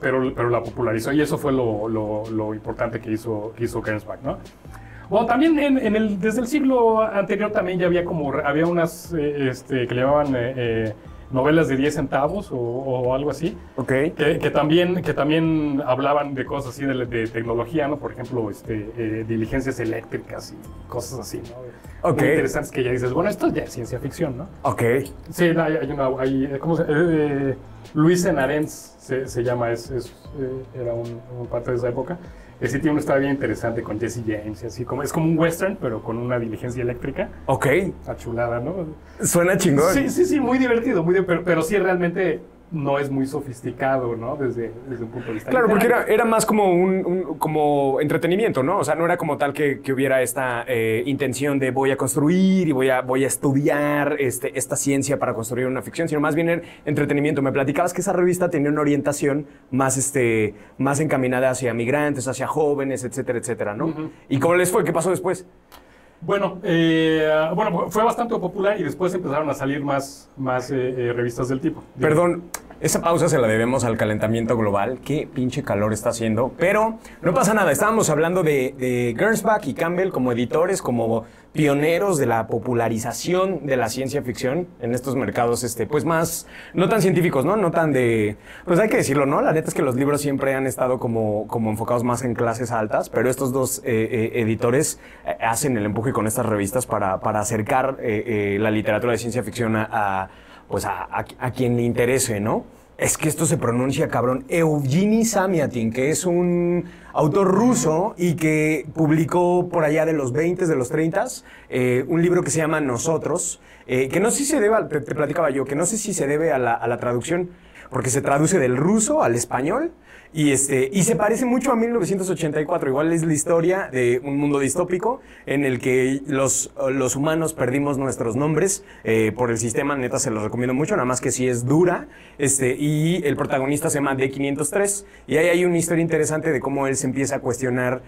Pero la popularizó, y eso fue lo importante que hizo Gernsback, ¿no? Bueno, también desde el siglo anterior también ya había unas que le llamaban novelas de 10 centavos o algo así. Ok. Que también hablaban de cosas así de tecnología, ¿no? Por ejemplo, diligencias eléctricas y cosas así, ¿no? Ok. Muy interesantes que ya dices, bueno, esto ya es ciencia ficción, ¿no? Ok. Sí, ¿cómo se Luis Enarens se llama, era un parte de esa época. Sí tiene una historia bien interesante con Jesse James, y así como es como un western, pero con una diligencia eléctrica. Ok. Achulada, ¿no? Suena chingón. Sí, muy divertido, pero sí realmente no es muy sofisticado, ¿no? Desde un punto de vista Claro, porque literario. era más como como entretenimiento, ¿no? O sea, no era como tal que hubiera esta intención de voy a construir y voy a estudiar esta ciencia para construir una ficción, sino más bien era entretenimiento. Me platicabas que esa revista tenía una orientación más encaminada hacia migrantes, hacia jóvenes, etcétera, etcétera, ¿no? Ujú. ¿Y cómo les fue? ¿Qué pasó después? Bueno, fue bastante popular y después empezaron a salir más revistas del tipo. Perdón, esa pausa se la debemos al calentamiento global. Qué pinche calor está haciendo. Pero no pasa nada. Estábamos hablando de Gernsback y Campbell como editores, como pioneros de la popularización de la ciencia ficción en estos mercados, pues más, no tan científicos, ¿no? No tan pues hay que decirlo, ¿no? La neta es que los libros siempre han estado como enfocados más en clases altas, pero estos dos editores hacen el empuje con estas revistas para acercar la literatura de ciencia ficción a quien le interese, ¿no? Es que esto se pronuncia, cabrón. Evgeny Zamyatin, que es un autor ruso y que publicó por allá de los 20, de los 30, un libro que se llama Nosotros, que no sé si se debe, te platicaba yo, que no sé si se debe a la traducción, porque se traduce del ruso al español. Y se parece mucho a 1984. Igual es la historia de un mundo distópico en el que los humanos perdimos nuestros nombres por el sistema. Neta, se los recomiendo mucho, nada más que sí es dura. Y el protagonista se llama D503. Y ahí hay una historia interesante de cómo él se empieza a cuestionar,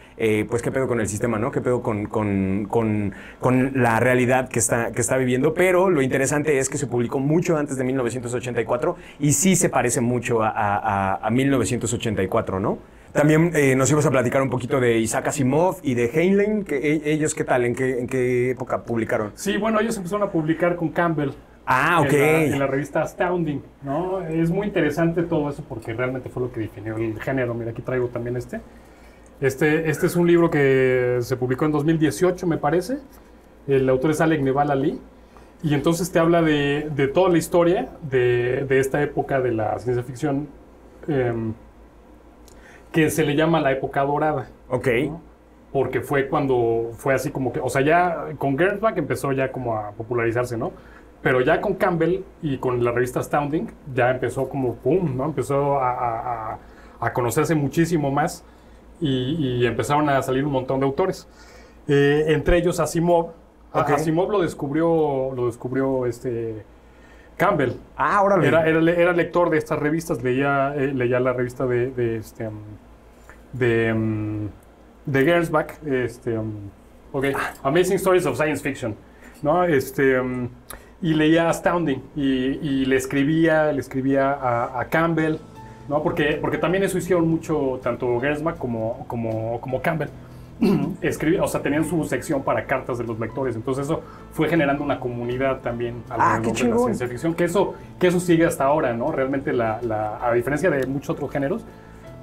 pues, qué pedo con el sistema, ¿no? Qué pedo con la realidad que está viviendo. Pero lo interesante es que se publicó mucho antes de 1984 y sí se parece mucho a 1984. ¿No? También nos ibas a platicar un poquito de Isaac Asimov y de Heinlein, que ellos, ¿qué tal? ¿En qué época publicaron? Sí, bueno, ellos empezaron a publicar con Campbell. Ah, ok. En la revista Astounding, ¿no? Es muy interesante todo eso porque realmente fue lo que definió el género. Mira, aquí traigo también este. Este es un libro que se publicó en 2018, me parece. El autor es Alec Neval Ali. Y entonces te habla de toda la historia de esta época de la ciencia ficción, que se le llama la época dorada. Ok. ¿No? Porque fue cuando fue así como que, o sea, ya con Gernsback empezó ya como a popularizarse, ¿no? Pero ya con Campbell y con la revista Astounding ya empezó como pum, ¿no? Empezó a conocerse muchísimo más y empezaron a salir un montón de autores. Entre ellos Asimov. Okay. Asimov lo descubrió Campbell. Ah, órale. Era lector de estas revistas, leía la revista de Gernsback, Amazing Stories of Science Fiction, ¿no? Y leía Astounding y le escribía a Campbell, ¿no? Porque también eso hicieron mucho tanto Gernsback como Campbell. Escribía, o sea, tenían su sección para cartas de los lectores, entonces eso fue generando una comunidad también alrededor de la ciencia ficción, que eso sigue hasta ahora, ¿no? Realmente a diferencia de muchos otros géneros,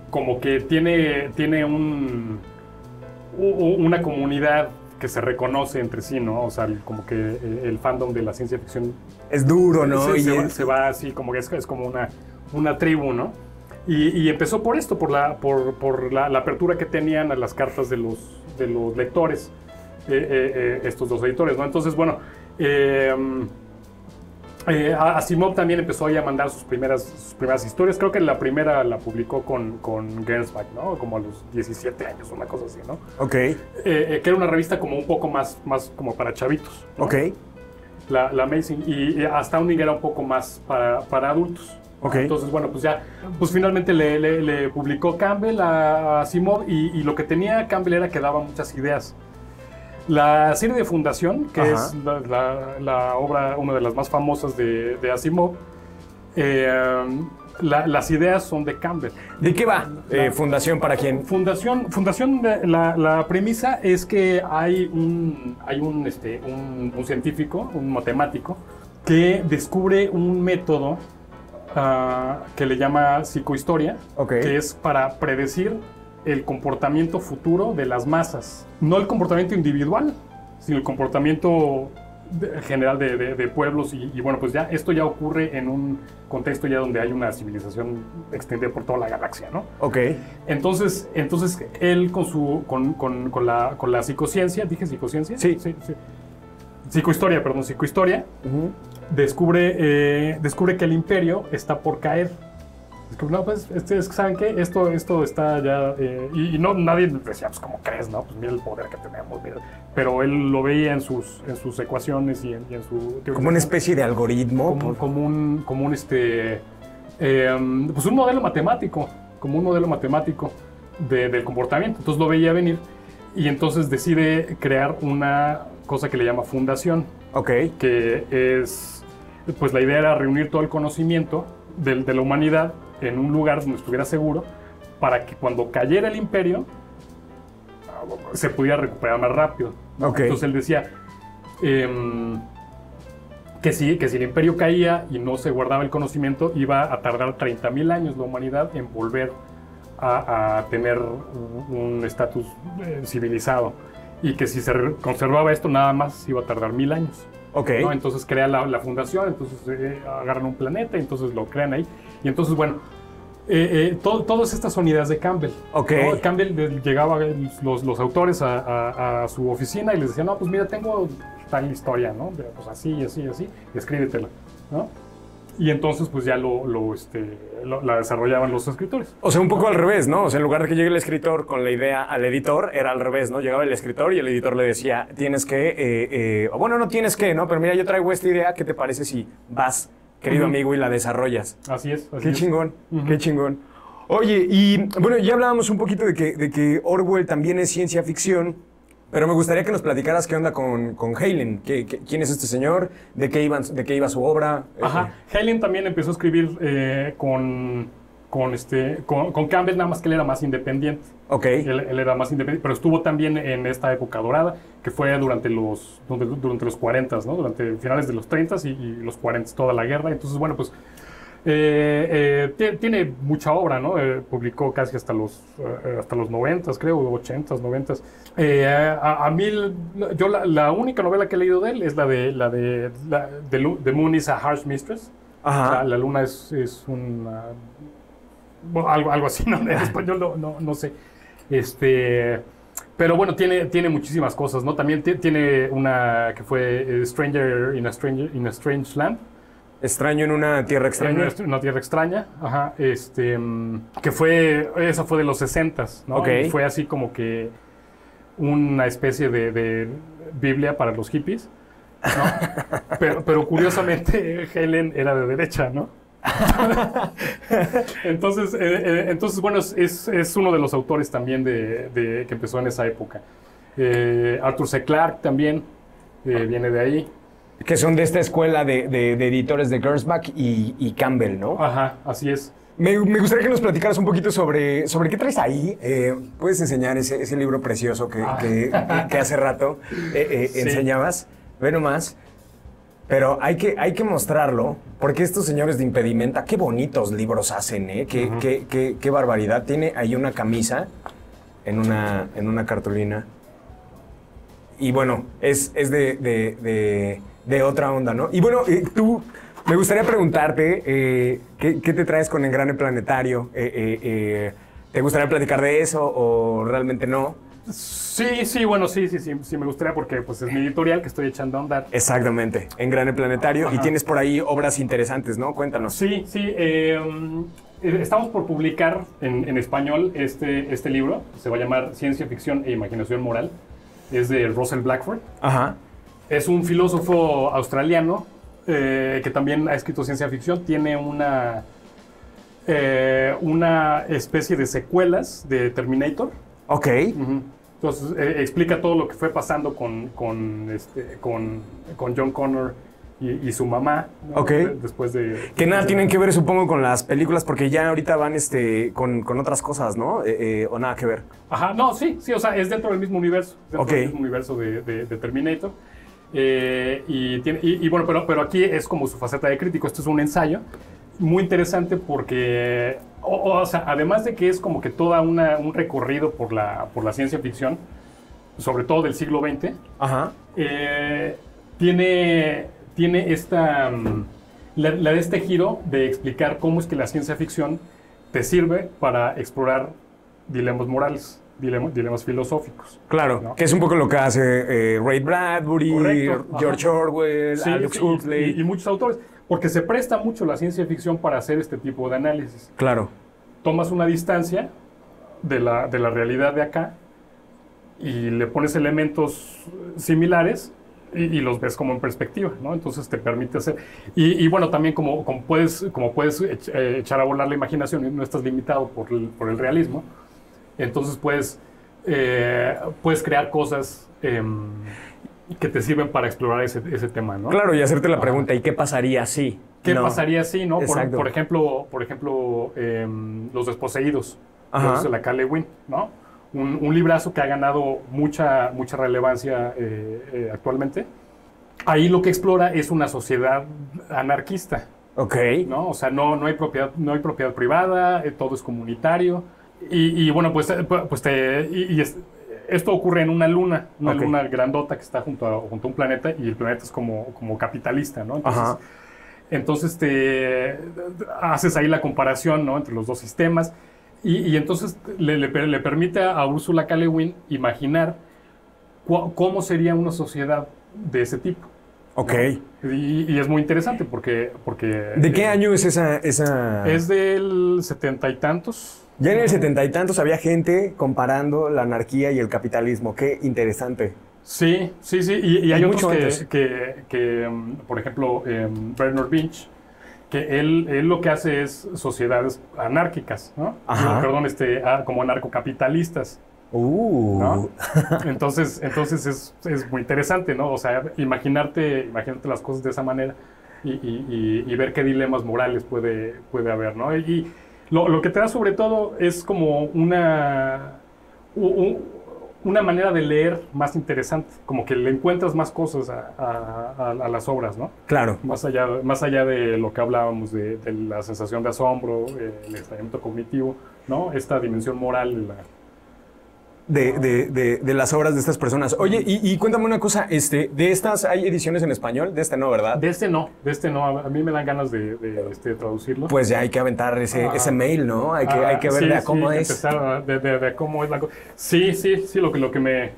como que tiene una comunidad que se reconoce entre sí, ¿no? O sea, como que el fandom de la ciencia ficción es duro, ¿no? Se va así, como que es como una tribu, ¿no? Y empezó por esto, por la apertura que tenían a las cartas de los lectores, estos dos editores, ¿no? Entonces, bueno, Asimov también empezó ahí a mandar sus primeras historias. Creo que la primera la publicó con Gernsback, ¿no? Como a los 17 años, una cosa así, ¿no? Ok. Que era una revista como un poco más como para chavitos, ¿no? Ok. La Amazing. Y Astounding era un poco más para adultos. Okay. Entonces, bueno, pues finalmente le publicó Campbell a Asimov y lo que tenía Campbell era que daba muchas ideas. La serie de Fundación, que es la obra, una de las más famosas de Asimov, las ideas son de Campbell. ¿De qué va Fundación para quién? Fundación, la premisa es que hay un científico, un matemático, que descubre un método que le llama psicohistoria, que es para predecir el comportamiento futuro de las masas. No el comportamiento individual, sino el comportamiento general de pueblos. Y bueno, pues ya esto ya ocurre en un contexto ya donde hay una civilización extendida por toda la galaxia, ¿no? Ok. Entonces él con la psicociencia, ¿dije psicociencia? Sí. Psicohistoria, descubre que el imperio está por caer. Es que, no, pues, ¿saben qué? Esto está ya... y no, nadie decía, pues, ¿cómo crees, no? Pues mira el poder que tenemos, mira. Pero él lo veía en sus ecuaciones y en su... Como una especie de algoritmo. Como un modelo matemático. Como un modelo matemático del comportamiento. Entonces lo veía venir y entonces decide crear una cosa que le llama fundación. Ok. Que es... Pues la idea era reunir todo el conocimiento de la humanidad en un lugar donde estuviera seguro para que cuando cayera el imperio se pudiera recuperar más rápido, ¿no? Okay. Entonces él decía que si el imperio caía y no se guardaba el conocimiento, iba a tardar 30,000 años la humanidad en volver a tener un estatus civilizado, y que si se conservaba esto nada más iba a tardar 1000 años. Okay. ¿No? Entonces crea la fundación, entonces agarran un planeta, entonces lo crean ahí. Y entonces, bueno, todas estas son ideas de Campbell. Okay. ¿No? Campbell llegaba, los autores a su oficina y les decía, no, pues mira, tengo tal historia, ¿no? Pues así, escríbetela, ¿no? Y entonces pues ya la desarrollaban los escritores. O sea, un poco al revés, ¿no? O sea, en lugar de que llegue el escritor con la idea al editor, era al revés, ¿no? Llegaba el escritor y el editor le decía, tienes que, bueno, no tienes que, ¿no? Pero mira, yo traigo esta idea, ¿qué te parece si vas, querido amigo, y la desarrollas? Así es. Qué chingón, qué chingón. Oye, y bueno, ya hablábamos un poquito de que Orwell también es ciencia ficción, pero me gustaría que nos platicaras qué onda con Heinlein. ¿Quién es este señor? ¿De qué iba su obra? Ajá. Heinlein también empezó a escribir con Campbell, nada más que él era más independiente. Ok. Él era más independiente, pero estuvo también en esta época dorada, que fue durante los 40, ¿no? Durante finales de los 30 y los 40, toda la guerra. Entonces, bueno, pues tiene mucha obra, ¿no? Publicó casi hasta los 90, creo, 80, 90. A mí, yo la única novela que he leído de él es la de The Moon is a Harsh Mistress. Ajá. La luna es una... Bueno, algo así, ¿no? En español no sé. Pero bueno, tiene muchísimas cosas, ¿no? También tiene una que fue Stranger in a Strange Land. Extraño en una tierra extraña. Una tierra extraña, ajá. Esa fue de los 60s, ¿no? Okay. Y fue así como que una especie de Biblia para los hippies, ¿no? pero curiosamente Helen era de derecha, ¿no? Entonces bueno, es uno de los autores también que empezó en esa época. Arthur C. Clarke también viene de ahí. Que son de esta escuela de editores de Gernsback y Campbell, ¿no? Ajá, así es. Me gustaría que nos platicaras un poquito sobre qué traes ahí. ¿Puedes enseñar ese libro precioso que hace rato Sí. enseñabas? Ve nomás. Pero hay que mostrarlo, porque estos señores de Impedimenta, qué bonitos libros hacen, ¿eh? Qué barbaridad. Tiene ahí una camisa en una cartulina. Y bueno, es de otra onda, ¿no? Y bueno, me gustaría preguntarte, ¿qué te traes con Engrane Planetario? ¿Te gustaría platicar de eso o realmente no? Sí, bueno, sí, me gustaría porque pues es mi editorial que estoy echando a andar. Exactamente, Engrane Planetario. Ajá. Y tienes por ahí obras interesantes, ¿no? Cuéntanos. Sí, estamos por publicar en español este libro. Se va a llamar Ciencia Ficción e Imaginación Moral. Es de Russell Blackford. Ajá. Es un filósofo australiano que también ha escrito ciencia ficción. Tiene una especie de secuelas de Terminator. Ok. Uh-huh. Entonces explica todo lo que fue pasando con John Connor y su mamá, ¿no? Ok. Después de... Que nada tienen que ver, supongo, con las películas, porque ya ahorita van con otras cosas, ¿no? O nada que ver. Ajá, no, sí, o sea, es dentro del mismo universo. Dentro Ok. del mismo universo de Terminator. Bueno, pero aquí es como su faceta de crítico. Esto es un ensayo muy interesante porque, o sea, además de que es como que toda un recorrido por la ciencia ficción, sobre todo del siglo XX, Ajá. tiene esta, la de este giro de explicar cómo es que la ciencia ficción te sirve para explorar dilemas morales, dilemas filosóficos. Claro, ¿no? que es un poco lo que hace Ray Bradbury, Correcto, George Orwell, Sí, Aldous sí, Huxley. y muchos autores, porque se presta mucho la ciencia ficción para hacer este tipo de análisis. Claro. Tomas una distancia de la realidad de acá y le pones elementos similares y los ves como en perspectiva, ¿no? Entonces te permite hacer... Y bueno, también como puedes echar a volar la imaginación y no estás limitado por el realismo, entonces puedes crear cosas que te sirven para explorar ese tema, ¿no? Claro, y hacerte la pregunta, ¿y qué pasaría si? ¿Qué pasaría si, no? Exacto. Por ejemplo, Los Desposeídos, Ajá. de la Caleb Wynne, ¿no? Un librazo que ha ganado mucha relevancia actualmente. Ahí lo que explora es una sociedad anarquista, Ok. ¿no? O sea, no hay propiedad privada, todo es comunitario. Y bueno, esto ocurre en una luna, Ok. luna grandota que está junto a un planeta, y el planeta es como capitalista, ¿no? Ajá. Entonces te haces ahí la comparación, ¿no? Entre los dos sistemas. Y entonces le permite a Ursula K. Le Guin imaginar cómo sería una sociedad de ese tipo. Ok. ¿No? Y es muy interesante porque ¿De qué año es esa...? Es del 70 y tantos. Ya en el 70 y tantos había gente comparando la anarquía y el capitalismo. Qué interesante. Sí. Y hay otros mucho antes. que por ejemplo, Bernard Winch, que él lo que hace es sociedades anárquicas, ¿no? Ajá. Perdón, como anarcocapitalistas, ¿no? Entonces es muy interesante, ¿no? O sea, imaginarte las cosas de esa manera y ver qué dilemas morales puede haber, ¿no? Y lo que te da sobre todo es como una manera de leer más interesante, como que le encuentras más cosas a las obras, ¿no? Claro. Más allá de lo que hablábamos de la sensación de asombro, el extrañamiento cognitivo, ¿no? Esta dimensión moral De las obras de estas personas. Oye, y cuéntame una cosa, ¿de estas hay ediciones en español? De este no, ¿verdad? De este no. A mí me dan ganas de traducirlo. Pues ya hay que aventar ese mail, ¿no? Hay que ver de cómo es. Empezar de cómo es la cosa. Sí, lo que me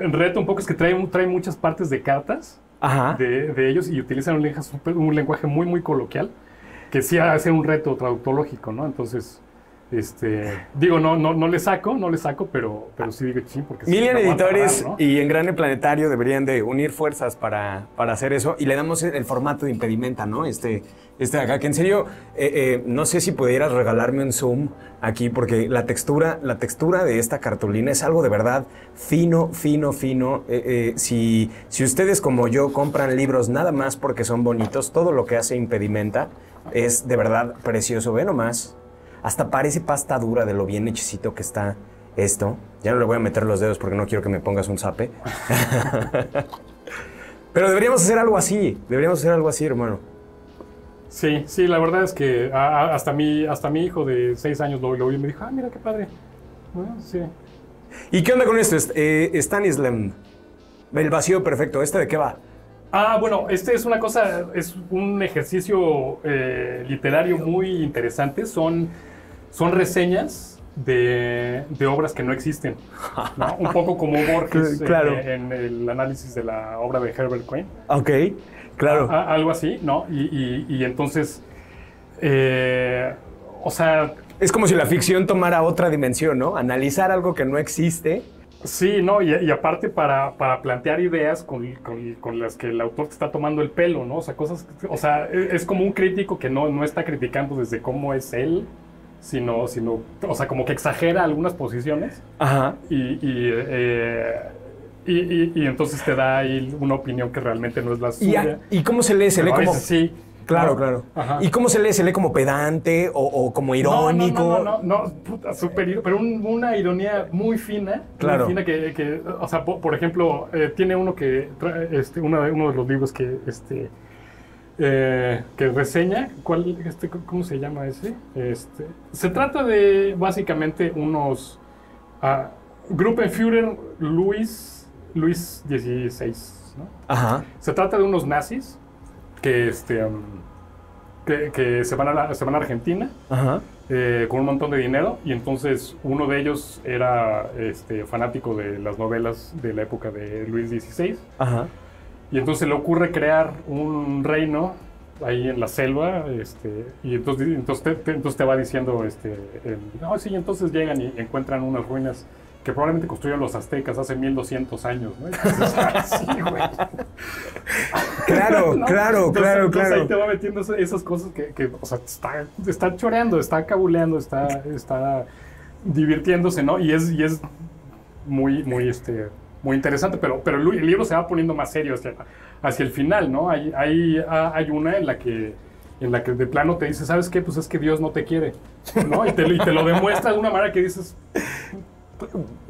reto un poco es que trae muchas partes de cartas. Ajá. de ellos, y utilizan un lenguaje muy, muy coloquial, que sí hace un reto traductológico, ¿no? Entonces... digo, no le saco, pero sí digo sí, porque Millian Editores ¿no? y Engrane Planetario deberían de unir fuerzas para hacer eso, y le damos el formato de impedimenta, ¿no? Este de acá, que en serio, no sé si pudieras regalarme un zoom aquí, porque la textura de esta cartulina es algo de verdad fino. Si ustedes como yo compran libros nada más porque son bonitos, todo lo que hace Impedimenta es de verdad precioso. Ve nomás. Hasta parece pasta dura de lo bien hechicito que está esto. Ya no le voy a meter los dedos porque no quiero que me pongas un zape. Pero deberíamos hacer algo así, hermano. Sí, la verdad es que hasta mi hijo de 6 años lo vio y me dijo, mira qué padre. Bueno, sí. ¿Y qué onda con esto? Stanislam, el vacío perfecto, ¿este de qué va? Bueno, es un ejercicio literario muy interesante. Son reseñas de obras que no existen, ¿no? Un poco como Borges Claro. en el análisis de la obra de Herbert Quinn. Ok, claro. Algo así, ¿no? Y entonces, o sea... Es como si la ficción tomara otra dimensión, ¿no? Analizar algo que no existe. Sí, ¿no? Y aparte para plantear ideas con las que el autor te está tomando el pelo, ¿no? O sea, es como un crítico que no está criticando desde cómo es él, sino, o sea, como que exagera algunas posiciones. Ajá. Y entonces te da ahí una opinión que realmente no es la suya. ¿Y cómo se lee? Se lee A como... veces sí. Claro, ¿no? claro. Ajá. ¿Y cómo se lee? ¿Se lee como pedante o como irónico? No, puta, súper, pero una ironía muy fina. Claro. Muy fina que o sea, por ejemplo, tiene uno que, uno de los libros que reseña, ¿cómo se llama ese? Se trata de, básicamente, unos Gruppenführer Luis XVI, ¿no? Ajá. Se trata de unos nazis que se van a Argentina Ajá. con un montón de dinero, y entonces uno de ellos era fanático de las novelas de la época de Luis XVI, Ajá. y entonces le ocurre crear un reino ahí en la selva, y entonces te va diciendo, no, sí, entonces llegan y encuentran unas ruinas que probablemente construyeron los aztecas hace 1200 años, ¿no? Entonces, sí, güey. Claro, ¿no? claro, Entonces claro. ahí te va metiendo esas cosas que o sea, está choreando, está cabuleando, está divirtiéndose, ¿no? Y es muy interesante, pero el libro se va poniendo más serio hacia el final, ¿no? Hay una en la que de plano te dice, ¿sabes qué? Pues es que Dios no te quiere, ¿no? Y te lo demuestra de una manera que dices...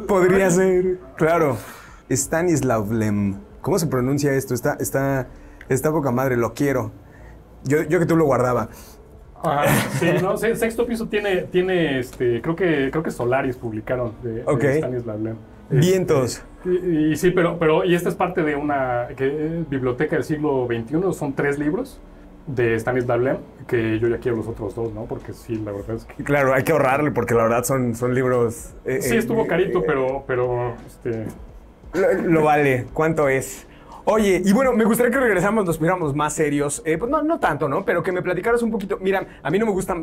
Podría ser, claro. Stanislav Lem. ¿Cómo se pronuncia esto? Está poca madre, lo quiero. Yo que tú lo guardaba. Ajá, sí, ¿no? Sexto Piso tiene creo que Solaris publicaron de Stanislav Lem. Vientos. Y sí, pero esta es parte de una biblioteca del siglo XXI, son 3 libros de Stanislav Lem, que yo ya quiero los otros 2, ¿no? Porque sí, la verdad es que... Claro, hay que ahorrarle porque la verdad son libros... sí, estuvo carito, pero Lo vale. ¿Cuánto es? Oye, y bueno, me gustaría que nos pusiéramos más serios. Pues no tanto, ¿no? Pero que me platicaras un poquito. Mira, a mí no me gusta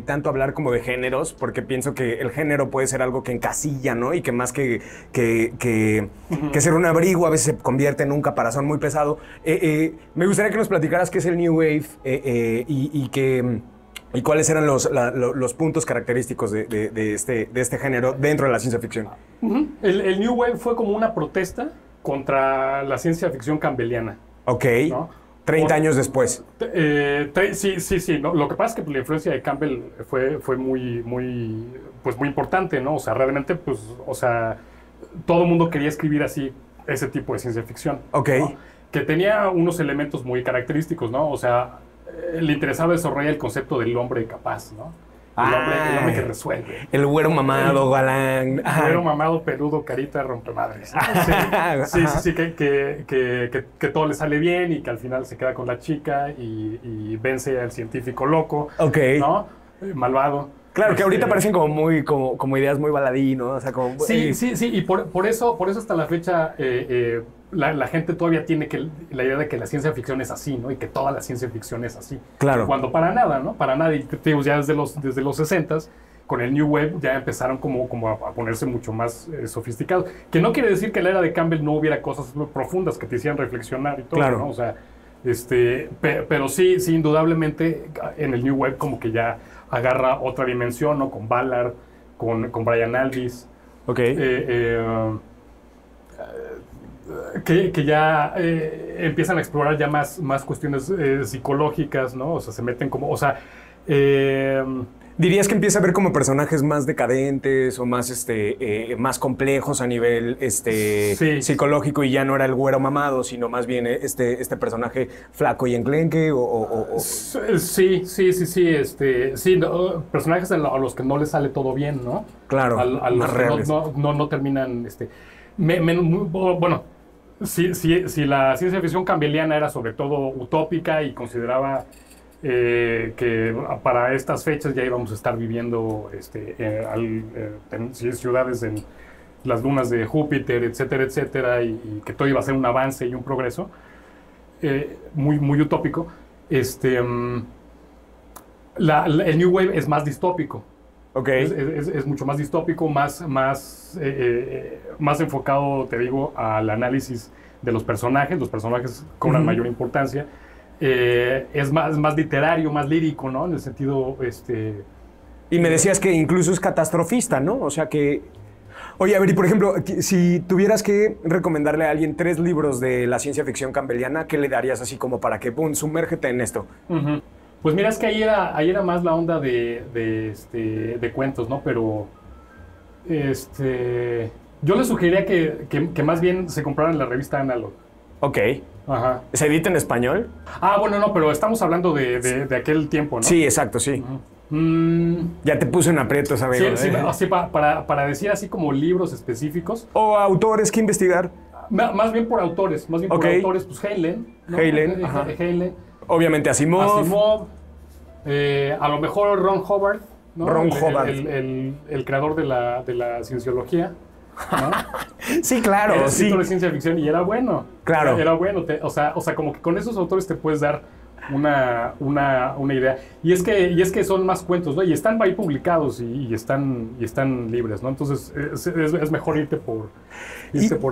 tanto hablar como de géneros, porque pienso que el género puede ser algo que encasilla, ¿no? Y que más que ser un abrigo, a veces se convierte en un caparazón muy pesado. Me gustaría que nos platicaras qué es el New Wave y cuáles eran los puntos característicos de este género dentro de la ciencia ficción. El New Wave fue como una protesta contra la ciencia ficción campbelliana. Ok. ¿No? 30 años después. Sí. ¿no? Lo que pasa es que la influencia de Campbell fue muy importante, ¿no? O sea, realmente, pues, o sea, todo el mundo quería escribir así ese tipo de ciencia ficción. Ok. ¿No? Que tenía unos elementos muy característicos, ¿no? O sea, le interesaba desarrollar el concepto del hombre capaz, ¿no? El hombre que resuelve. El güero mamado, galán. El güero mamado, peludo, carita, rompemadres. Sí, que todo le sale bien y que al final se queda con la chica y vence al científico loco. Ok. ¿No? Malvado. Claro, que ahorita parecen como ideas muy baladí, ¿no? O sea, como... Sí, y por eso hasta la fecha la gente todavía tiene la idea de que la ciencia ficción es así, ¿no? Y que toda la ciencia ficción es así. Claro. Cuando para nada, ¿no? Para nada. Y te digo, ya desde los 60s, con el New Wave, ya empezaron como a ponerse mucho más sofisticados. Que no quiere decir que en la era de Campbell no hubiera cosas muy profundas que te hicieran reflexionar y todo, claro. ¿no? O sea, pero sí, indudablemente, en el New Wave como que ya agarra otra dimensión, ¿no? Con Ballard, con Brian Aldiss. Ok. Que ya empiezan a explorar ya más cuestiones psicológicas, ¿no? O sea, se meten como, o sea... ¿Dirías que empieza a ver como personajes más decadentes o más, más complejos a nivel sí. psicológico y ya no era el güero mamado, sino más bien este personaje flaco y enclenque? Sí, personajes a los que no les sale todo bien, ¿no? Claro, a los que no terminan... bueno, si la ciencia ficción campbelliana era sobre todo utópica y consideraba que para estas fechas ya íbamos a estar viviendo ciudades en las lunas de Júpiter, etcétera, y que todo iba a ser un avance y un progreso muy utópico, el New Wave es más distópico. Okay. Es mucho más distópico, más enfocado, te digo, al análisis de los personajes. Los personajes cobran mayor importancia. Es más literario, más lírico, ¿no? En el sentido... Y me decías que incluso es catastrofista, ¿no? O sea que Oye, a ver, y por ejemplo, si tuvieras que recomendarle a alguien 3 libros de la ciencia ficción campbelliana, ¿qué le darías así como para que, pum, sumérgete en esto? Pues mira, es que ahí era más la onda de cuentos, ¿no? Pero yo les sugeriría que más bien se compraran la revista Analog. Ok. Ajá. ¿Se edita en español? Bueno, no, pero estamos hablando de aquel tiempo, ¿no? Sí, exacto, sí. Ya te puse en aprietos, amigo. Sí, para decir así como libros específicos. O autores que investigar. Más bien por autores, por autores, pues Heinlein, ¿no? Heinlein. Obviamente Asimov. A lo mejor Ron Hubbard, ¿no? Hubbard. El creador de la cienciología, ¿no? Sí, claro. Era escritor de ciencia ficción y era bueno. Claro. Era bueno. O sea, como que con esos autores te puedes dar una idea. Y es que son más cuentos, ¿no? Y están ahí publicados y están libres, ¿no? Entonces es mejor irte por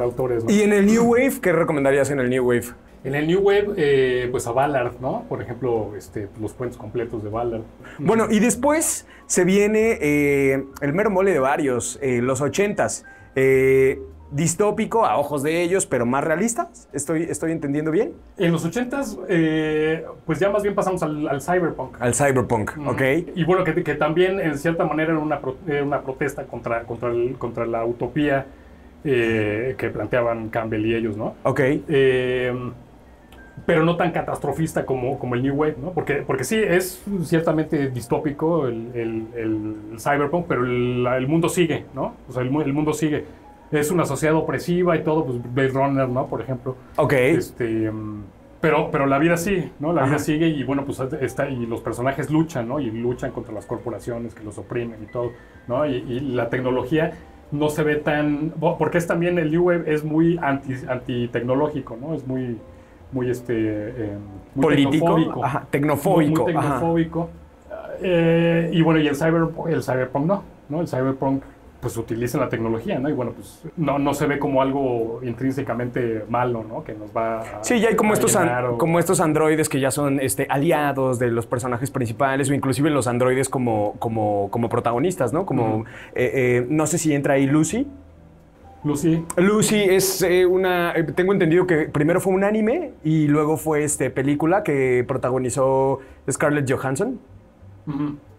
autores, ¿no? ¿Y en el New Wave? ¿Qué recomendarías en el New Wave? En el New Wave, pues a Ballard, ¿no? Por ejemplo, los cuentos completos de Ballard. Bueno, y después se viene el mero mole de varios, los 80s. Distópico a ojos de ellos, pero más realistas. ¿Estoy entendiendo bien? En los 80s, pues ya más bien pasamos al cyberpunk. Al cyberpunk, ok. Y bueno, que también en cierta manera era una protesta contra la utopía que planteaban Campbell y ellos, ¿no? Ok. Pero no tan catastrofista como el New Wave, ¿no? Porque sí, es ciertamente distópico el cyberpunk, pero el mundo sigue, ¿no? O sea, el mundo sigue. Es una sociedad opresiva y todo, pues Blade Runner, ¿no? Por ejemplo. Ok. Pero la vida sigue, ¿no? La vida sigue y bueno, pues y los personajes luchan, ¿no? Y luchan contra las corporaciones que los oprimen y todo, ¿no? Y la tecnología no se ve tan... Porque es también, el New Wave es muy antitecnológico, ¿no? Es muy político, tecnofóbico. Ajá, tecnofóbico. Muy tecnofóbico. Y bueno, y el cyberpunk no. El cyberpunk pues utiliza la tecnología, ¿no? Y bueno, pues no se ve como algo intrínsecamente malo, ¿no? Que nos va a... Sí, ya hay como estos androides que ya son aliados de los personajes principales o inclusive los androides como protagonistas, ¿no? Como, no sé si entra ahí Lucy. Lucy es tengo entendido que primero fue un anime y luego fue película que protagonizó Scarlett Johansson.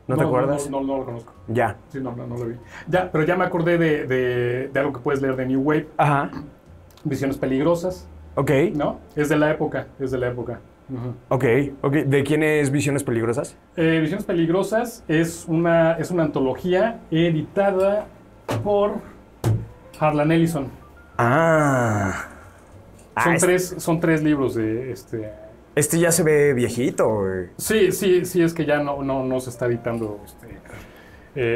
¿No te acuerdas? No lo conozco. Ya. Sí, no lo vi. Ya, pero ya me acordé de algo que puedes leer de New Wave. Ajá. Visiones peligrosas. Ok. ¿No? Es de la época. Ok. ¿De quién es Visiones peligrosas? Visiones peligrosas es una antología editada por Harlan Ellison. Son tres libros de Este ya se ve viejito, güey. Sí, es que ya no se está editando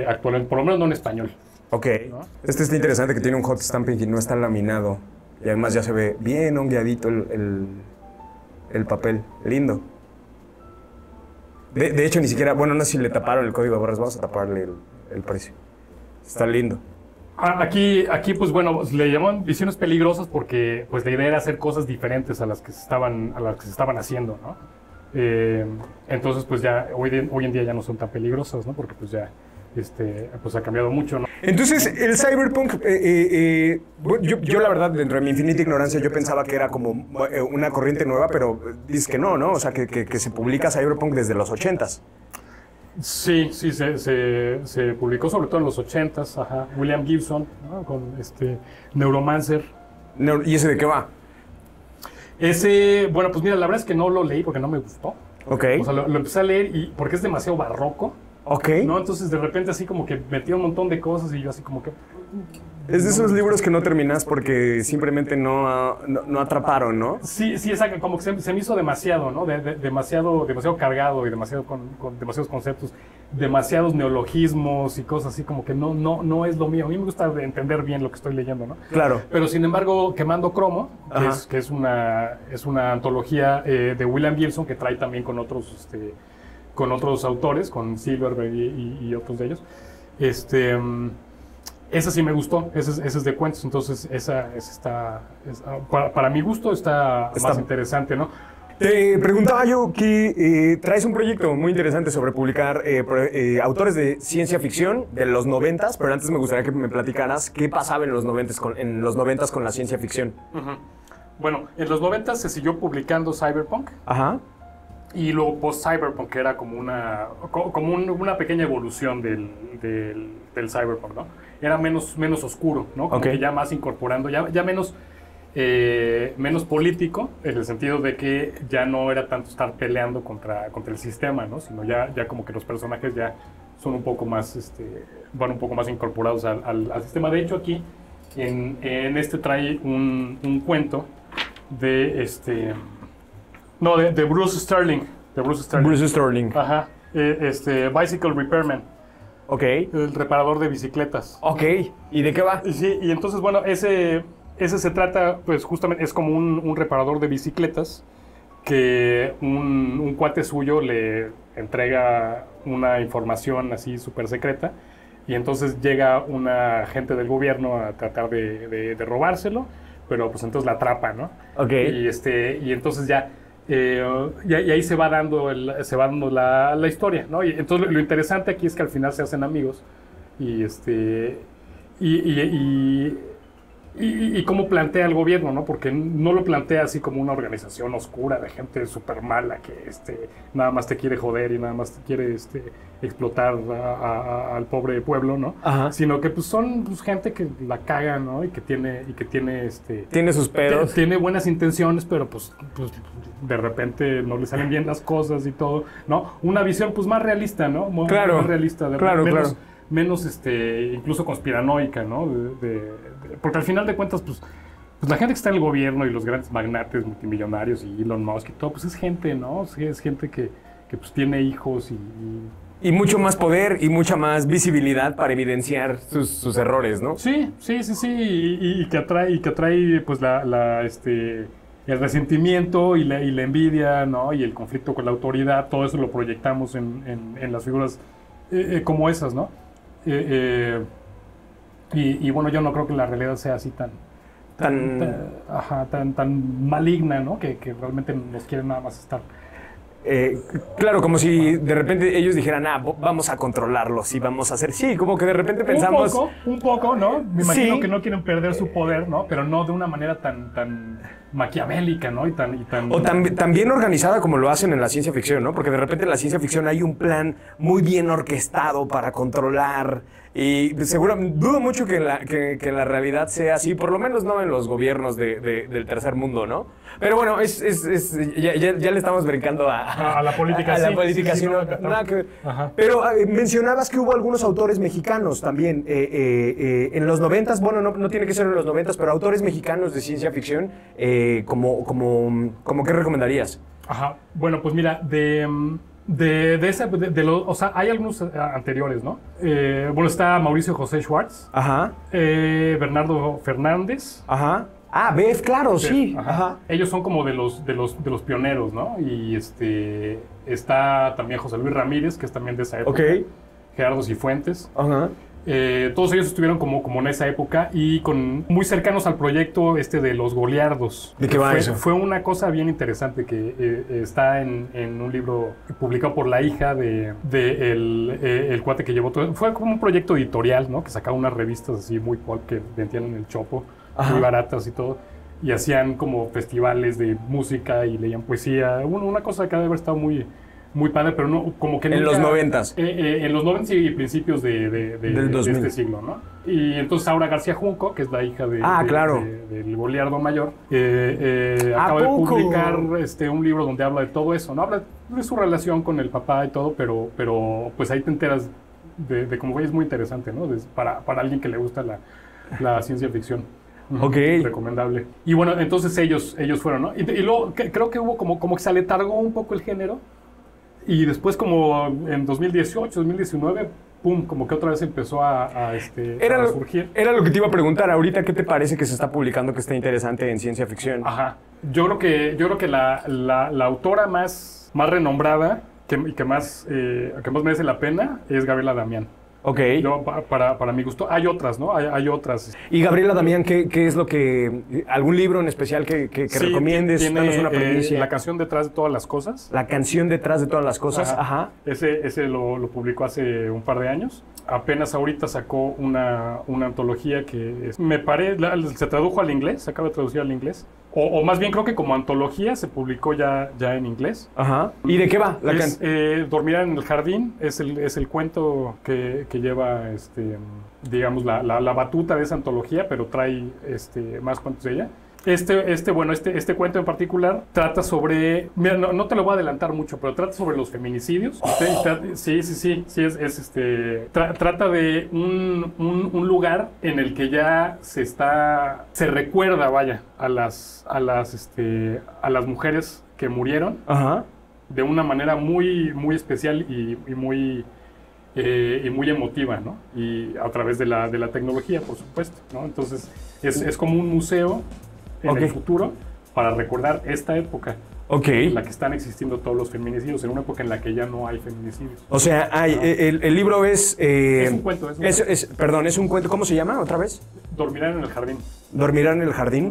actualmente, por lo menos no en español. Ok. ¿No? Este está interesante que tiene un hot stamping y no está laminado. Y además ya se ve bien hongueadito el papel. Lindo. De hecho, ni siquiera... Bueno, no sé si le taparon el código de barras. Vamos a taparle el precio. Está lindo. Aquí, pues bueno, le llaman visiones peligrosas porque pues la idea era hacer cosas diferentes a las que se estaban haciendo, ¿no? Entonces, pues ya hoy en día ya no son tan peligrosas, ¿no? Porque pues ya pues ha cambiado mucho, ¿no? Entonces, el cyberpunk, yo la verdad, dentro de mi infinita ignorancia, yo pensaba que era como una corriente nueva, pero dices que no, ¿no? O sea, que se publica cyberpunk desde los 80s. Sí, se publicó sobre todo en los 80s, ajá. William Gibson, ¿no? Con Neuromancer. ¿Y ese de qué va? Bueno, pues mira, la verdad es que no lo leí porque no me gustó. Ok. O sea, lo empecé a leer porque es demasiado barroco. Ok. ¿No? Entonces, de repente, así como que metía un montón de cosas y yo así como que... Es de esos libros que no terminas porque simplemente no atraparon, ¿no? Sí, exacto. Como que se me hizo demasiado, ¿no? Demasiado cargado y con demasiados conceptos, demasiados neologismos y cosas así como que no es lo mío. A mí me gusta entender bien lo que estoy leyendo, ¿no? Claro. Pero, sin embargo, Quemando Cromo, que es una antología de William Gibson que trae también con otros autores, con Silverberg y otros de ellos. Esa sí me gustó, esa es de cuentos, entonces para mi gusto está más interesante, ¿no? Te preguntaba yo que traes un proyecto muy interesante sobre publicar autores de ciencia ficción de los 90s, pero antes me gustaría que me platicaras qué pasaba en los 90s con la ciencia ficción. Bueno, en los 90 se siguió publicando Cyberpunk. Ajá. Y luego post-Cyberpunk, que era como una pequeña evolución del Cyberpunk, ¿no? Era menos oscuro, ¿no? Como que ya más incorporando, ya menos político, en el sentido de que ya no era tanto estar peleando contra el sistema, ¿no? Sino ya como que los personajes ya son un poco más, van un poco más incorporados al sistema. De hecho, aquí en este trae un cuento de de Bruce Sterling. Bruce Sterling. Ajá. Bicycle Repairman. Ok. El reparador de bicicletas. Ok. ¿Y de qué va? Sí, y entonces, bueno, ese se trata, pues justamente, es como un reparador de bicicletas que un cuate suyo le entrega una información así súper secreta y entonces llega un agente del gobierno a tratar de robárselo, pero pues entonces la atrapa, ¿no? Ok. Y entonces ya... y ahí se va dando la historia, ¿no? Y entonces lo interesante aquí es que al final se hacen amigos y cómo plantea el gobierno, ¿no? Porque no lo plantea así como una organización oscura de gente súper mala que nada más te quiere joder y nada más te quiere explotar al pobre pueblo, ¿no? Ajá. Sino que pues son pues, gente que la caga, ¿no? Y que tiene Tiene sus pedos. Tiene buenas intenciones, pero pues de repente no le salen bien las cosas y todo, ¿no? Una visión pues más realista, ¿no? Claro. Más realista, Claro. menos incluso conspiranoica, ¿no? Porque al final de cuentas, pues la gente que está en el gobierno y los grandes magnates multimillonarios y Elon Musk y todo, pues es gente, ¿no? Es gente que pues tiene hijos y mucho más poder y mucha más visibilidad para evidenciar sus errores, ¿no? Sí, y que atrae pues el resentimiento y la envidia, ¿no? Y el conflicto con la autoridad, todo eso lo proyectamos en las figuras como esas, ¿no? Y bueno, yo no creo que la realidad sea así tan maligna, ¿no? Que realmente nos quieren nada más estar. Claro, como si de repente ellos dijeran, vamos a controlarlos y vamos a hacer... Sí, como que de repente pensamos... Un poco, ¿no? Me imagino sí, que no quieren perder su poder, ¿no? Pero no de una manera tan maquiavélica, ¿no? O tan bien organizada como lo hacen en la ciencia ficción, ¿no? Porque de repente en la ciencia ficción hay un plan muy bien orquestado para controlar... Y seguro, dudo mucho que en la realidad sea así, por lo menos no en los gobiernos del tercer mundo, ¿no? Pero bueno, ya le estamos brincando a la política. A la política, sí, Pero mencionabas que hubo algunos autores mexicanos también. En los 90s, bueno, no tiene que ser en los 90s, pero autores mexicanos de ciencia ficción, ¿cómo qué recomendarías? Ajá, bueno, pues mira, o sea, hay algunos anteriores, ¿no? Bueno, está Mauricio José Schwartz. Ajá. Bernardo Fernández. Ajá. Bef, claro, sí. Ajá. Ellos son como de los pioneros, ¿no? Y está también José Luis Ramírez, que es también de esa época. Ok. Gerardo Cifuentes. Ajá. Todos ellos estuvieron como en esa época y muy cercanos al proyecto de los Goliardos. ¿De qué va eso? Fue una cosa bien interesante que está en un libro publicado por la hija el cuate que llevó todo. Fue como un proyecto editorial, ¿no? Que sacaba unas revistas así muy pop que vendían en el Chopo, muy baratas y todo. Y hacían como festivales de música y leían poesía. Una cosa que debe haber estado muy padre, pero no, como que nunca... En los 90s. En los 90s y principios de este siglo, ¿no? Y entonces Aura García Junco, que es la hija del Goliardo mayor, acaba de publicar un libro donde habla de todo eso, ¿no? Habla de su relación con el papá y todo, pero pues ahí te enteras de cómo es muy interesante, ¿no? Para alguien que le gusta la ciencia ficción. Ok. Recomendable. Y bueno, entonces ellos fueron, ¿no? Y luego creo que hubo como que se aletargó un poco el género. Y después como en 2018, 2019, pum, como que otra vez empezó a surgir. Era lo que te iba a preguntar ahorita, ¿qué te parece que se está publicando que está interesante en ciencia ficción? Ajá. Yo creo que la autora más renombrada que más merece la pena es Gabriela Damián. Ok. Para mi gusto. Hay otras, ¿no? Hay otras. Y Gabriela Damián, ¿qué es lo que... algún libro en especial que Sí, recomiendes? tiene, Danos una primicia. La canción detrás de todas las cosas. La canción detrás de todas las cosas. Ajá. Ese lo publicó hace un par de años. Apenas ahorita sacó una antología que me parece, se tradujo al inglés, se acaba de traducir al inglés. O más bien creo que como antología se publicó ya en inglés. Ajá. ¿Y de qué va? Dormirán en el jardín es el cuento que lleva, digamos, la batuta de esa antología, pero trae más cuentos de ella. Este cuento en particular trata sobre... Mira, no te lo voy a adelantar mucho, pero trata sobre los feminicidios. Trata de un lugar en el que ya se recuerda, vaya, a las mujeres que murieron. Ajá. De una manera muy, muy especial y muy emotiva, ¿no? Y a través de la tecnología, por supuesto, ¿no? Entonces, es como un museo en el futuro para recordar esta época en la que están existiendo todos los feminicidios, en una época en la que ya no hay feminicidios. O sea, el libro es... es un cuento. Perdón, es un cuento. ¿Cómo se llama otra vez? Dormirán en el jardín. ¿Dormirán en el jardín?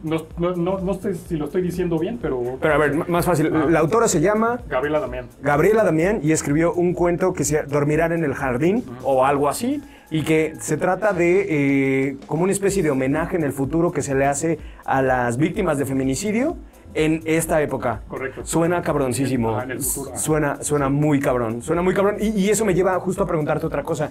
No sé si lo estoy diciendo bien, pero... Pero a ver, más fácil. La autora se llama... Gabriela Damián. Gabriela Damián, y escribió un cuento que se llama Dormirán en el jardín, o algo así, y que se trata de como una especie de homenaje en el futuro que se le hace a las víctimas de feminicidio en esta época. Correcto. Suena cabroncísimo. En el futuro. Suena muy cabrón. Suena muy cabrón. Y eso me lleva justo a preguntarte otra cosa,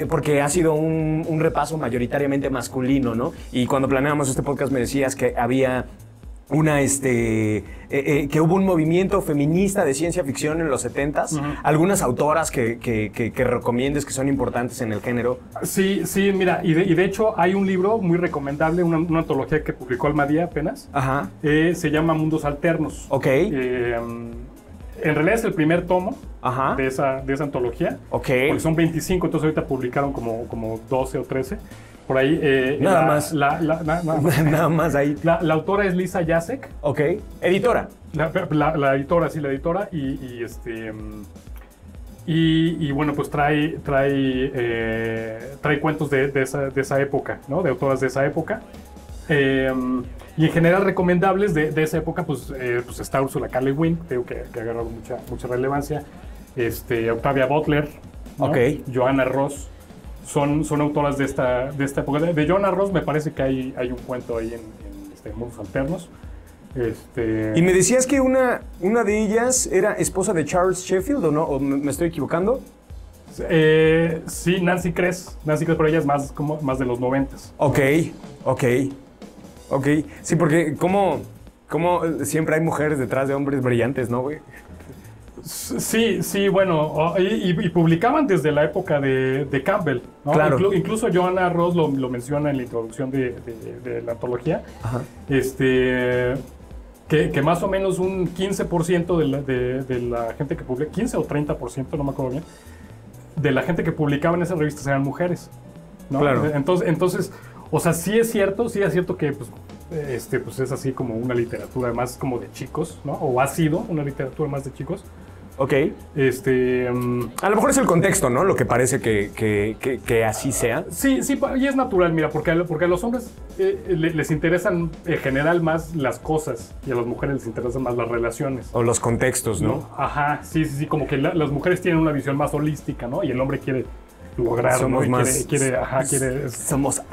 porque ha sido un repaso mayoritariamente masculino, ¿no? Y cuando planeamos este podcast me decías que había que hubo un movimiento feminista de ciencia ficción en los 70s. Algunas autoras que recomiendes que son importantes en el género. Sí, mira, y de hecho hay un libro muy recomendable, una antología que publicó Almadía apenas. Ajá. Se llama Mundos Alternos. Ok. En realidad es el primer tomo de esa antología. Ok. Porque son 25, entonces ahorita publicaron como 12 o 13. Por ahí. Nada más. Nada más ahí. La autora es Lisa Jacek. Ok. Editora. La editora, sí, la editora. Y bueno, pues trae cuentos de esa época, ¿no? De autoras de esa época. Y en general recomendables de esa época, pues está Ursula K. Le Guin, creo que ha agarrado mucha relevancia. Octavia Butler, ¿no? Ok. Joanna Ross. Son autoras de esta época. De Joanna Ross me parece que hay un cuento ahí en Mundos Alternos. Y me decías que una de ellas era esposa de Charles Sheffield, ¿o no? ¿O me estoy equivocando? Sí, Nancy Kress, pero ella es más de los 90s. Ok. Sí, porque como siempre hay mujeres detrás de hombres brillantes, ¿no, güey? Sí, bueno, y publicaban desde la época de Campbell, ¿no? Claro. Incluso Joanna Ross lo menciona en la introducción de la antología. Ajá. Que más o menos un 15% de la gente que publica, 15 o 30%, no me acuerdo bien, de la gente que publicaba en esas revistas eran mujeres, ¿no? Claro. Entonces, o sea, sí es cierto que pues es así como una literatura más como de chicos, ¿no? O ha sido una literatura más de chicos. Ok. A lo mejor es el contexto, ¿no? Lo que parece que así sea. Sí, y es natural, mira, porque a los hombres les interesan en general más las cosas y a las mujeres les interesan más las relaciones. O los contextos, ¿no? Ajá, sí, como que las mujeres tienen una visión más holística, ¿no? Y el hombre quiere lograr, somos ¿no? más...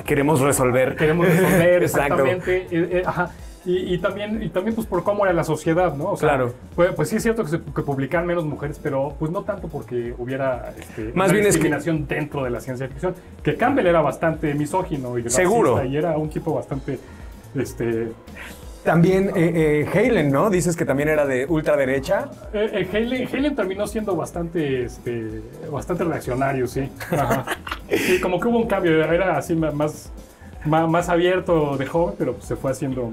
Queremos resolver. Queremos resolver, exactamente. Ajá. Y también pues por cómo era la sociedad, ¿no? O sea, claro. Pues sí es cierto que publicaban menos mujeres, pero pues no tanto porque hubiera más una bien discriminación dentro de la ciencia ficción. Que Campbell era bastante misógino y seguro racista, y era un tipo bastante... También Helen, ¿no? Dices que también era de ultraderecha. Helen terminó siendo bastante reaccionario, sí. Ajá. Sí, como que hubo un cambio, era así más abierto de joven, pero se fue haciendo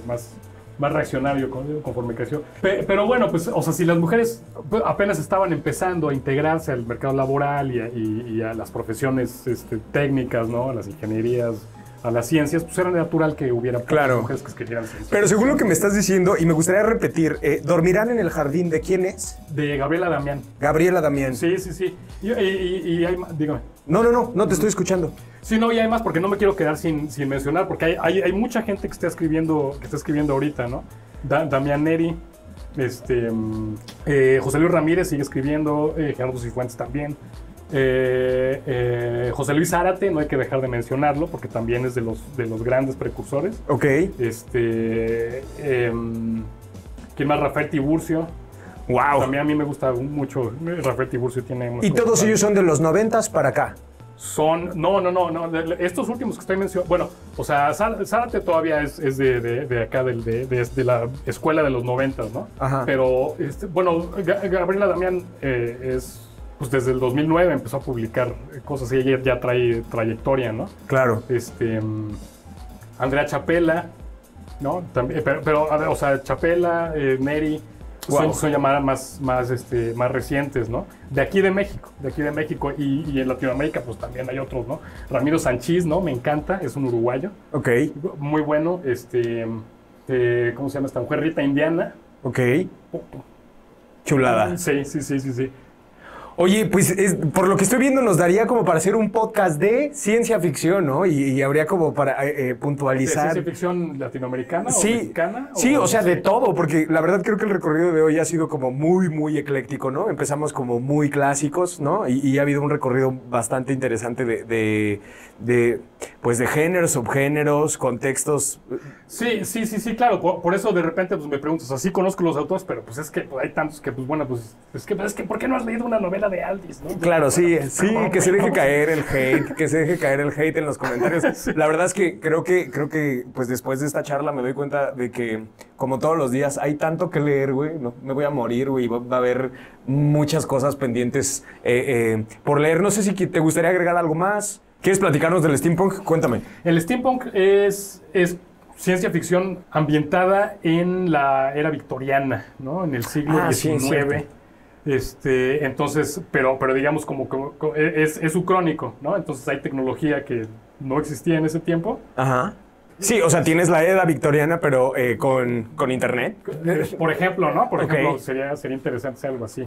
más reaccionario conforme creció. Pero bueno, pues, o sea, si las mujeres apenas estaban empezando a integrarse al mercado laboral y a las profesiones técnicas, ¿no? A las ingenierías, a las ciencias, pues era natural que hubiera Claro. mujeres que escribieran ciencia. Pero según lo que me estás diciendo, y me gustaría repetir, ¿dormirán en el jardín de quién es? De Gabriela Damián. Gabriela Damián. Sí, sí, sí. Y hay más, dígame. No te estoy escuchando. Sí, no, y hay más porque no me quiero quedar sin mencionar, porque hay mucha gente que está escribiendo ahorita, ¿no? Damián Neri, José Luis Ramírez sigue escribiendo, Gerardo Cifuentes también. José Luis Zárate, no hay que dejar de mencionarlo porque también es de los grandes precursores. Ok. ¿Quién más? Rafael Tiburcio. Wow. También a mí me gusta mucho. Rafael Tiburcio tiene unas Y cosas todos padres. ellos son de los 90s para acá. No. Estos últimos que estoy mencionando. Bueno, o sea, Zárate todavía es de acá, de la escuela de los 90, ¿no? Ajá. Pero, bueno, Gabriela Damián pues desde el 2009 empezó a publicar cosas y ella ya trae trayectoria, ¿no? Claro. Andrea Chapela, ¿no? También, pero a ver, o sea, Chapela, Neri. Wow. Son llamadas más recientes, ¿no? De aquí de México y en Latinoamérica pues también hay otros, ¿no? Ramiro Sanchís, ¿no? Me encanta, es un uruguayo. Ok. Muy bueno, ¿cómo se llama esta mujer? Rita Indiana. Ok. Chulada. Sí. Oye, pues por lo que estoy viendo nos daría como para hacer un podcast de ciencia ficción, ¿no? Y habría como para puntualizar. ¿De ciencia ficción latinoamericana Sí, o mexicana? sí, o sea, de todo, porque la verdad creo que el recorrido de hoy ha sido como muy, muy ecléctico, ¿no? Empezamos como muy clásicos, ¿no? Y ha habido un recorrido bastante interesante pues de géneros, subgéneros, contextos. Sí, claro. Por eso de repente pues, me preguntas, así conozco los autores, pero pues es que pues, hay tantos que, pues bueno, pues es que ¿por qué no has leído una novela de Aldis, no? Claro, sí, que se deje no. caer el hate, en los comentarios. Sí. La verdad es que creo que pues después de esta charla me doy cuenta de que como todos los días hay tanto que leer, güey, no, me voy a morir, güey, va a haber muchas cosas pendientes por leer. No sé si te gustaría agregar algo más. ¿Quieres platicarnos del steampunk? Cuéntame. El steampunk es ciencia ficción ambientada en la era victoriana, ¿no? En el siglo XIX. Entonces, pero digamos como es ucrónico, ¿no? Entonces hay tecnología que no existía en ese tiempo. Ajá. Sí, o sea, tienes la edad victoriana, pero con internet. Por ejemplo, ¿no? Por Okay. ejemplo, sería interesante hacer algo así.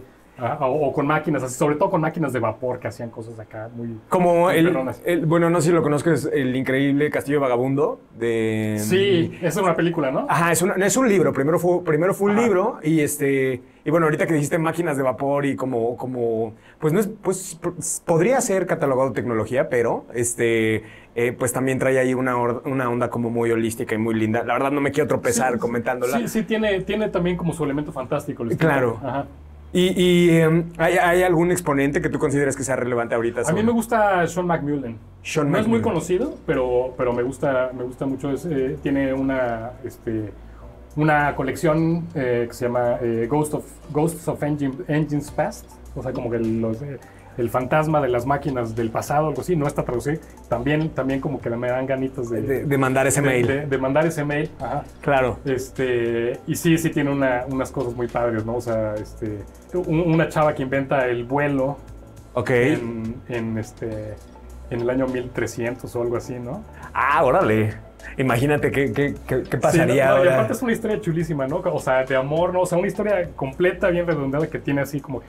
O con máquinas, así, sobre todo con máquinas de vapor que hacían cosas acá muy... Como muy el perronas. bueno, no sé si lo conozcas, el increíble Castillo Vagabundo de... Sí, esa es una película, ¿no? Ajá, es un libro. Primero fue un Ajá. libro y bueno, ahorita que dijiste máquinas de vapor y como pues no es, pues podría ser catalogado tecnología, pero pues también trae ahí una onda como muy holística y muy linda. La verdad no me quiero tropezar comentándola. Sí, tiene también como su elemento fantástico. Claro. Ajá. ¿Hay algún exponente que tú consideres que sea relevante ahorita? A mí me gusta Sean McMullen. Sean No es muy McMullen. conocido, pero me gusta mucho. Tiene una colección que se llama Ghosts of Engines Past. O sea, como que el fantasma de las máquinas del pasado, algo así. No está traducido. También como que me dan ganitas de mandar ese mail. De mandar ese mail. Ajá. Claro. Y sí tiene unas cosas muy padres, ¿no? O sea, una chava que inventa el vuelo Ok. en el año 1300 o algo así, ¿no? Ah, órale. Imagínate qué pasaría Sí, y ahora. aparte es una historia chulísima, ¿no? O sea, de amor, ¿no? O sea, una historia completa, bien redondeada, que tiene así como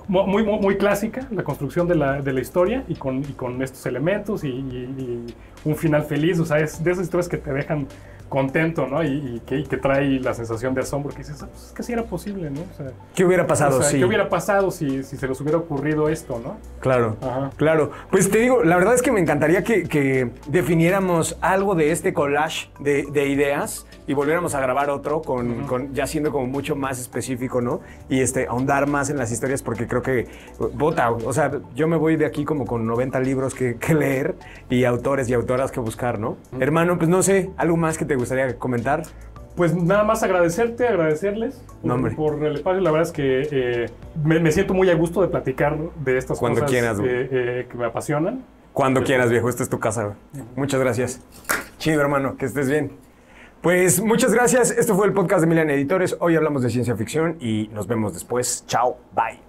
muy clásica la construcción de la historia y con estos elementos y un final feliz. O sea, es de esas historias que te dejan contento, ¿no? Y que trae la sensación de asombro, que dices, pues es que sí era posible, ¿no? O sea, ¿Qué hubiera pasado? Sí. ¿Qué hubiera pasado si se les hubiera ocurrido esto, ¿no? Claro, Ajá. claro. Pues te digo, la verdad es que me encantaría que definiéramos algo de este collage de ideas y volviéramos a grabar otro ya siendo como mucho más específico, ¿no? Y ahondar más en las historias porque creo que, o sea, yo me voy de aquí como con 90 libros que leer y autores y autoras que buscar, ¿no? Hermano, pues no sé, algo más que te gustaría comentar. Pues nada más agradecerles por el espacio. La verdad es que me siento muy a gusto de platicar de estas Cuando cosas quieras, que me apasionan. Cuando quieras, viejo, esta es tu casa. Muchas gracias. Chido, hermano, que estés bien. Pues muchas gracias. Esto fue el podcast de Milan Editores. Hoy hablamos de ciencia ficción y nos vemos después. Chao, bye.